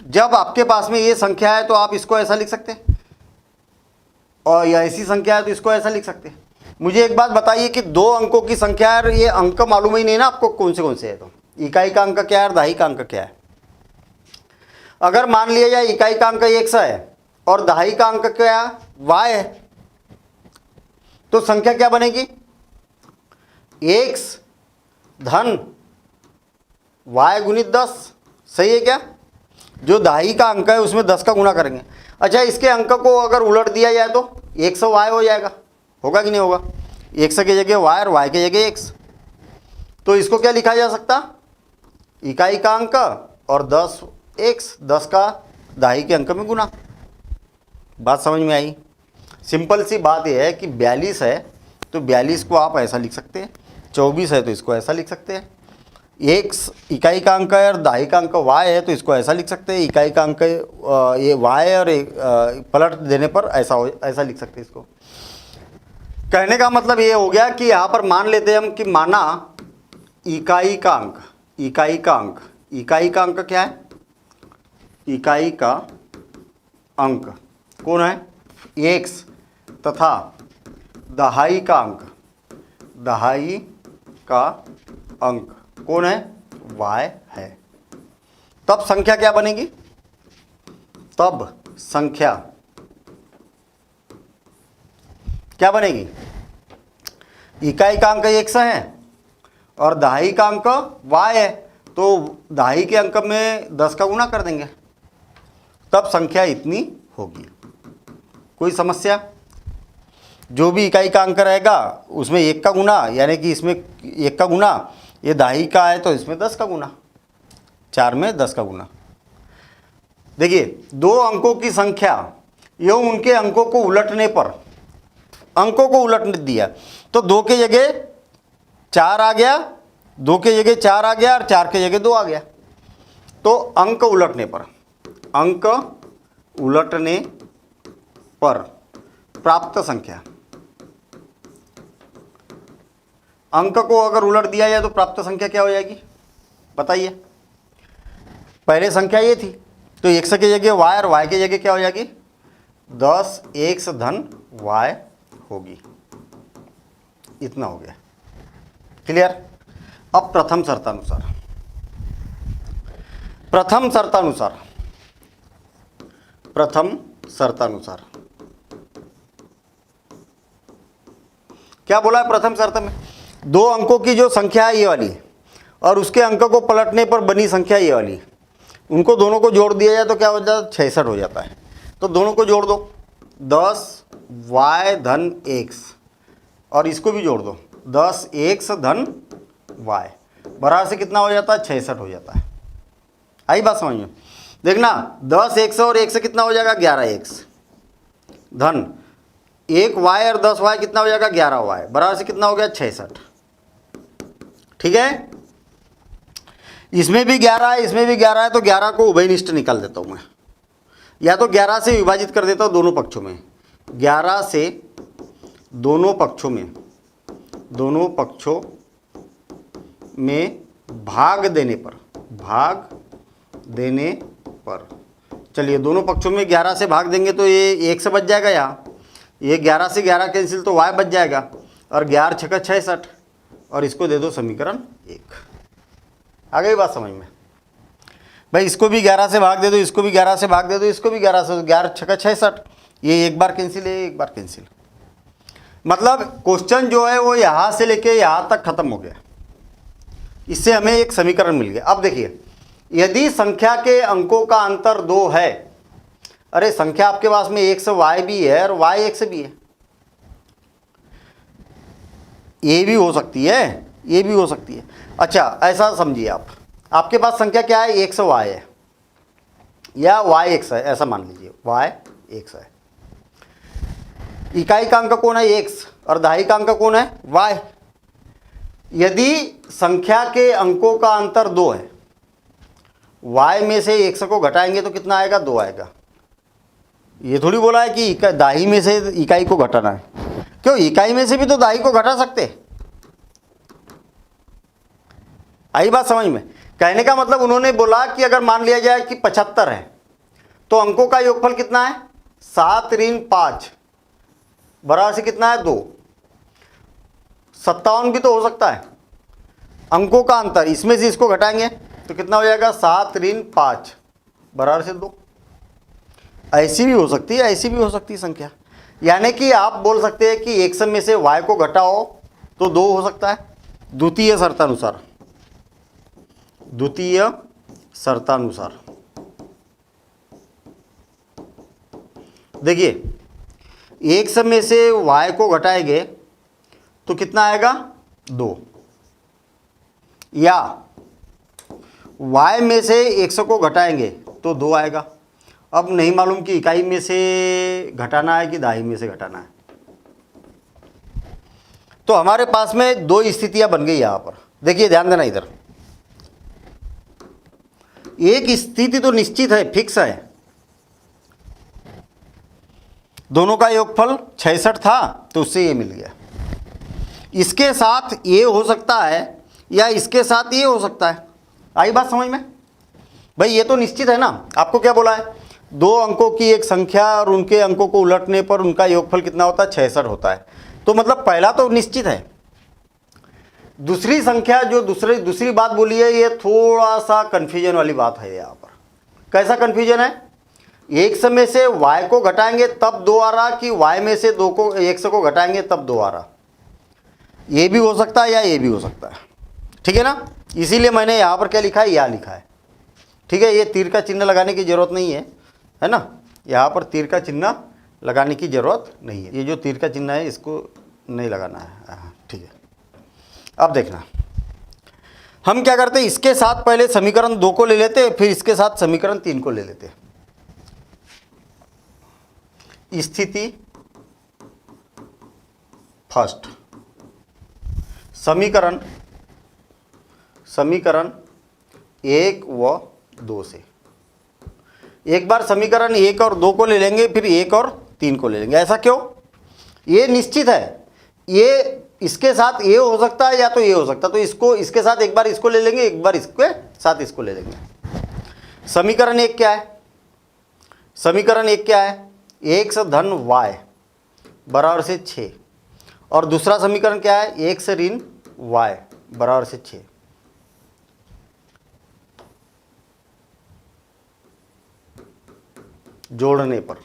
जब आपके पास में ये संख्या है तो आप इसको ऐसा लिख सकते हैं, और या ऐसी संख्या है तो इसको ऐसा लिख सकते हैं। मुझे एक बात बताइए कि 2 अंकों की संख्या है, ये अंक मालूम ही नहीं ना आपको कौन से है, तो इकाई का अंक क्या है और दहाई का अंक क्या है। अगर मान लिया जाए इकाई का अंक x है और दहाई का अंक क्या है, y है, तो संख्या क्या बनेगी, x धन y गुणित 10। सही है क्या। जो दहाई का अंक है उसमें 10 का गुणा करेंगे। अच्छा, इसके अंक को अगर उलट दिया जाए तो x y हो जाएगा, होगा कि नहीं होगा। x की जगह y और y की जगह x, तो इसको क्या लिखा जा सकता, इकाई का अंक और 10x, 10 का दहाई के अंक में गुना। बात समझ में आई। सिंपल सी बात यह है कि 42 है तो 42 को आप ऐसा लिख सकते हैं, 24 है तो इसको ऐसा लिख सकते हैं, x इकाई का अंक है और दहाई का अंक y है तो इसको ऐसा लिख सकते हैं, इकाई का अंक ये y है और पलट देने पर ऐसा लिख सकते हैं। इसको कहने का मतलब ये हो गया कि यहाँ पर मान लेते हैं हम कि माना इकाई का अंक क्या है, इकाई का अंक कौन है, x, तथा दहाई का अंक कौन है, y है। तब संख्या क्या बनेगी, तब संख्या क्या बनेगी, इकाई का अंक x है और दहाई का अंक y है, तो दहाई के अंक में 10 का गुना कर देंगे, तब संख्या इतनी होगी। कोई समस्या। जो भी इकाई का अंक रहेगा उसमें 1 का गुना, यानी कि इसमें 1 का गुना, ये दहाई का है तो इसमें 10 का गुना, 4 में 10 का गुना। देखिए 2 अंकों की संख्या, ये उनके अंकों को उलटने पर, अंकों को उलट दिया तो 2 के जगह 4 आ गया, 2 के जगह 4 आ गया और 4 के जगह 2 आ गया। तो अंक उलटने पर प्राप्त संख्या, अंक को अगर उलट दिया जाए तो प्राप्त संख्या क्या हो जाएगी बताइए। पहले संख्या ये थी तो x की जगह y और y की जगह क्या हो जाएगी, 10x धन y होगी। इतना हो गया, क्लियर। अब प्रथम शर्तानुसार क्या बोला है। प्रथम शर्त में 2 अंकों की जो संख्या है ये वाली और उसके अंक को पलटने पर बनी संख्या ये वाली, उनको दोनों को जोड़ दिया जाए तो क्या हो जाता है, 66 हो जाता है। तो दोनों को जोड़ दो, 10y धन x, और इसको भी जोड़ दो, 10x धन y, बराबर से कितना हो जाता है, 66 हो जाता है। आई बात समझ में। देखना 10x और 1 से कितना हो जाएगा, 11x धन 1y और 10y कितना हो जाएगा, 11y, बराबर से कितना हो गया, 66। ठीक है। इसमें भी 11 है, इसमें भी 11 है, तो 11 को उभयनिष्ठ निकाल देता हूं मैं, या तो 11 से विभाजित कर देता हूं दोनों पक्षों में। 11 से दोनों पक्षों में भाग देने पर चलिए दोनों पक्षों में 11 से भाग देंगे तो ये 1 से बच जाएगा, यहाँ ये 11 से 11 कैंसिल तो y बच जाएगा, और 11 छक्का 66, और इसको दे दो समीकरण 1। आ गई बात समझ में भाई। इसको भी 11 से भाग दे दो, इसको भी 11 से भाग दे दो, इसको भी 11 से, 11 छक्का 66, ये एक बार कैंसिल है, एक बार कैंसिल। मतलब क्वेश्चन जो है वो यहाँ से लेके यहाँ तक खत्म हो गया, इससे हमें एक समीकरण मिल गया। अब देखिए यदि संख्या के अंकों का अंतर 2 है, अरे संख्या आपके पास में x y भी है और y x भी है, ये भी हो सकती है, ये भी हो सकती है। अच्छा ऐसा समझिए आप, आपके पास संख्या क्या है, x y है या y x है, ऐसा मान लीजिए y x है। इकाई का अंक कौन है, x, और दहाई का अंक कौन है, y। यदि संख्या के अंकों का अंतर 2 है, y में से x को घटाएंगे तो कितना आएगा, 2 आएगा। ये थोड़ी बोला है कि दाई में से इकाई को घटाना है, क्यों, इकाई में से भी तो दहाई को घटा सकते। आई बात समझ में? कहने का मतलब उन्होंने बोला कि अगर मान लिया जाए कि 75 है तो अंकों का योगफल कितना है, 7 ऋण 5 बराबर से कितना है 2। 57 भी तो हो सकता है, अंकों का अंतर, इसमें से इसको घटाएंगे तो कितना हो जाएगा, 7 ऋण 5 बराबर से 2। ऐसी भी हो सकती है, ऐसी भी हो सकती है संख्या। यानी कि आप बोल सकते हैं कि एक सम में से y को घटाओ तो 2 हो सकता है, द्वितीय शर्तानुसार। द्वितीय शर्तानुसार देखिए, एक सम में से y को घटाएंगे तो कितना आएगा 2, या y में से 100 को घटाएंगे तो 2 आएगा। अब नहीं मालूम कि इकाई में से घटाना है कि दहाई में से घटाना है। तो हमारे पास में दो स्थितियां बन गई यहां पर। देखिए ध्यान देना इधर, एक स्थिति तो निश्चित है, फिक्स है, दोनों का योगफल 66 था तो उससे ये मिल गया। इसके साथ ये हो सकता है या इसके साथ ये हो सकता है। आई बात समझ में? भाई ये तो निश्चित है ना, आपको क्या बोला है, दो अंकों की एक संख्या और उनके अंकों को उलटने पर उनका योगफल कितना होता है, 66 होता है। तो मतलब पहला तो निश्चित है। दूसरी संख्या जो दूसरी बात बोली है, ये थोड़ा सा कंफ्यूजन वाली बात है यहाँ पर। कैसा कंफ्यूजन है, एक सौ में से y को घटाएंगे तब 2 आ रहा कि y में से 100 को घटाएंगे तब 2 आ रहा। ये भी हो सकता है या ये भी हो सकता है, ठीक है ना। इसीलिए मैंने यहाँ पर क्या लिखा है, यह लिखा है, ठीक है। ये तीर का चिन्ह लगाने की जरूरत नहीं है ना, यहाँ पर तीर का चिन्ह लगाने की जरूरत नहीं है। ये जो तीर का चिन्ह है इसको नहीं लगाना है, ठीक है। अब देखना, हम क्या करते हैं, इसके साथ पहले समीकरण 2 को ले लेते, फिर इसके साथ समीकरण 3 को ले लेते। स्थिति फर्स्ट, समीकरण 1 व 2 से। एक बार समीकरण 1 और 2 को ले लेंगे, फिर 1 और 3 को ले लेंगे। ऐसा क्यों, ये निश्चित है, ये इसके साथ ये हो सकता है या तो ये हो सकता है, तो इसको इसके साथ एक बार इसको ले लेंगे, एक बार इसके साथ इसको ले लेंगे। समीकरण 1 क्या है, समीकरण 1 क्या है, x धन y बराबर से 6, और दूसरा समीकरण क्या है, x ऋण y बराबर से 6। जोड़ने पर,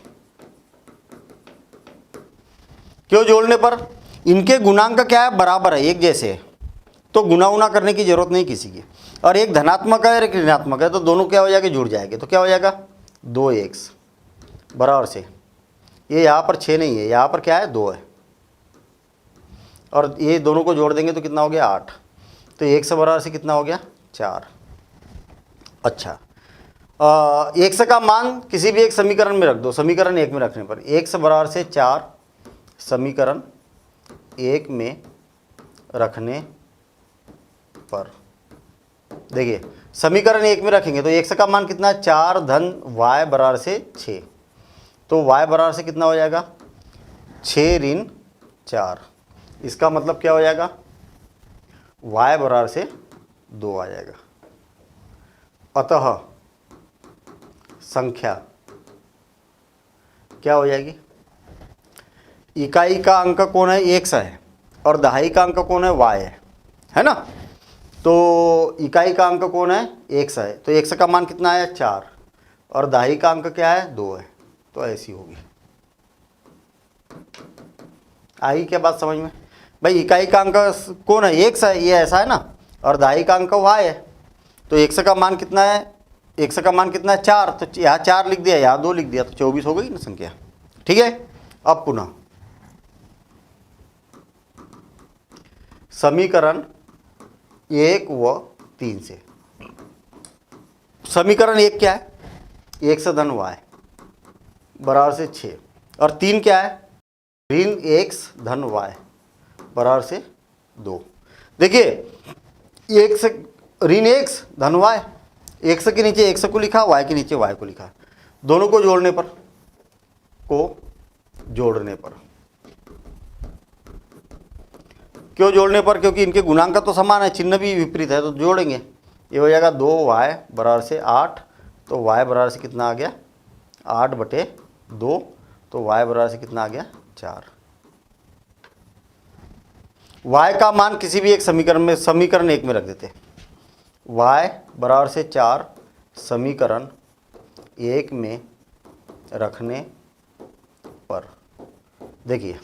क्यों जोड़ने पर, इनके गुणांक क्या है, बराबर है, एक जैसे है, तो गुना उना करने की जरूरत नहीं किसी की। और एक धनात्मक है और एक ऋणात्मक है, तो दोनों क्या हो जाएंगे, जुड़ जाएंगे। तो क्या हो जाएगा, 2x बराबर से, ये यहाँ पर 6 नहीं है, यहाँ पर क्या है 2 है, और ये दोनों को जोड़ देंगे तो कितना हो गया 8। तो 1 से बराबर से कितना हो गया 4। अच्छा, x का मान किसी भी एक समीकरण में रख दो, समीकरण 1 में रखने पर x बराबर से 4 समीकरण 1 में रखने पर, देखिए समीकरण 1 में रखेंगे तो x का मान कितना है, 4 धन y बराबर से 6। तो y बराबर से कितना हो जाएगा, 6 ऋण 4। इसका मतलब क्या हो जाएगा, y बराबर से 2 आ जाएगा। अतः संख्या क्या हो जाएगी, इकाई का अंक कौन है, x है, और दहाई का अंक कौन है, y है ना। तो इकाई का अंक कौन है, x है, तो x का मान कितना है 4, और दहाई का अंक क्या है 2 है। तो ऐसी होगी। आई क्या बात समझ में? भाई इकाई का अंक कौन है, x है, ये ऐसा है ना, और दहाई का अंक y है। तो x का मान कितना है, x का मान कितना है 4, तो यहाँ 4 लिख दिया, यहाँ 2 लिख दिया, तो 24 हो गई ना संख्या, ठीक है। अब पुनः समीकरण 1 व 3 से, समीकरण 1 क्या है, x धन y बराबर से 6, और 3 क्या है, ऋण x धन y बराबर से 2। देखिए x ऋण x धन y, x के नीचे x को लिखा, y के नीचे y को लिखा, दोनों को जोड़ने पर क्यों जोड़ने पर? क्योंकि इनके गुणांक का तो समान है, चिन्ह भी विपरीत है, तो जोड़ेंगे। ये हो जाएगा 2y बराबर से 8, तो y बराबर से कितना आ गया 8/2, तो y बराबर से कितना आ गया 4। y का मान किसी भी एक समीकरण में, समीकरण 1 में रख देते, y बराबर से 4 समीकरण 1 में रखने पर देखिए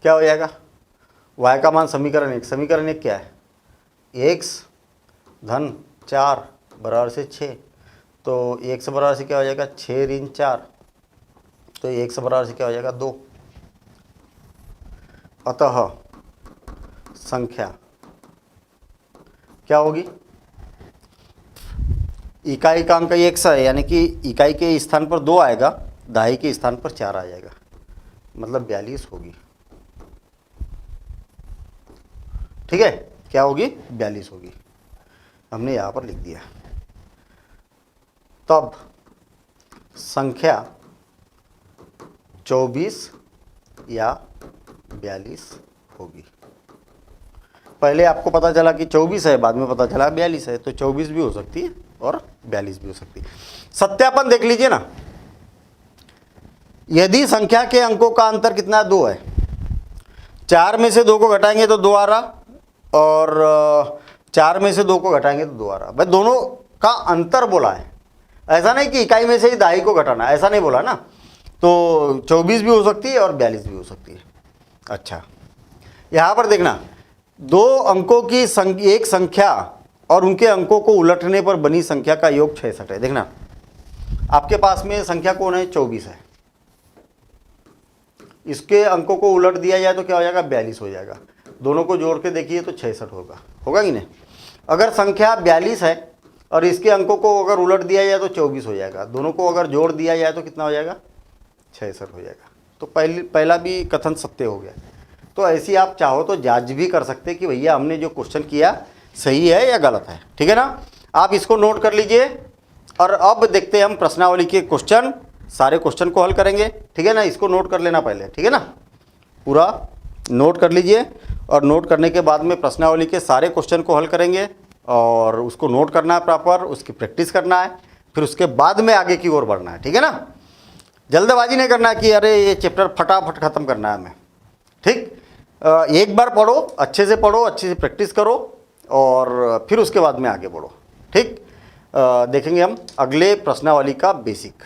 क्या हो जाएगा। y का मान समीकरण 1, समीकरण 1 क्या है, x धन 4 बराबर से 6, तो x बराबर से क्या हो जाएगा 6 ऋण 4, तो x बराबर से क्या हो जाएगा 2। अतः संख्या क्या होगी, इकाई का अंक x है, यानी कि इकाई के स्थान पर 2 आएगा, दहाई के स्थान पर 4 आ जाएगा, मतलब 42 होगी। ठीक है, क्या होगी 42 होगी, हमने यहाँ पर लिख दिया। तब संख्या 24 या 42 होगी। पहले आपको पता चला कि 24 है, बाद में पता चला 42 है, तो 24 भी हो सकती है और 42 भी हो सकती है। सत्यापन देख लीजिए ना, यदि संख्या के अंकों का अंतर कितना 2 है, 4 में से 2 को घटाएंगे तो 2 आ रहा, और 4 में से 2 को घटाएंगे तो 2 आ रहा। भाई दोनों का अंतर बोला है, ऐसा नहीं कि इकाई में से ही दहाई को घटाना, ऐसा नहीं बोला ना। तो 24 भी हो सकती है और 42 भी हो सकती है। अच्छा, यहाँ पर देखना, 2 अंकों की एक संख्या और उनके अंकों को उलटने पर बनी संख्या का योग 66 है। देखना, आपके पास में संख्या कौन है 24 है, इसके अंकों को उलट दिया जाए तो क्या हो जाएगा 42 हो जाएगा, दोनों को जोड़ के देखिए तो 66 होगा, होगा कि नहीं। अगर संख्या 42 है और इसके अंकों को अगर उलट दिया जाए तो 24 हो जाएगा, दोनों को अगर जोड़ दिया जाए तो कितना हो जाएगा 66 हो जाएगा। तो पहला भी कथन सत्य हो गया। तो ऐसी आप चाहो तो जांच भी कर सकते कि भैया हमने जो क्वेश्चन किया सही है या गलत है। ठीक है ना, आप इसको नोट कर लीजिए। और अब देखते हैं हम प्रश्नावली के क्वेश्चन, सारे क्वेश्चन को हल करेंगे। ठीक है ना, इसको नोट कर लेना पहले, ठीक है ना, पूरा नोट कर लीजिए। और नोट करने के बाद में प्रश्नावली के सारे क्वेश्चन को हल करेंगे, और उसको नोट करना है प्रॉपर, उसकी प्रैक्टिस करना है, फिर उसके बाद में आगे की ओर बढ़ना है। ठीक है ना, जल्दबाजी नहीं करना है कि अरे ये चैप्टर फटाफट ख़त्म करना है हमें। ठीक, एक बार पढ़ो, अच्छे से प्रैक्टिस करो, और फिर उसके बाद में आगे बढ़ो। ठीक, देखेंगे हम अगले प्रश्नावली का बेसिक।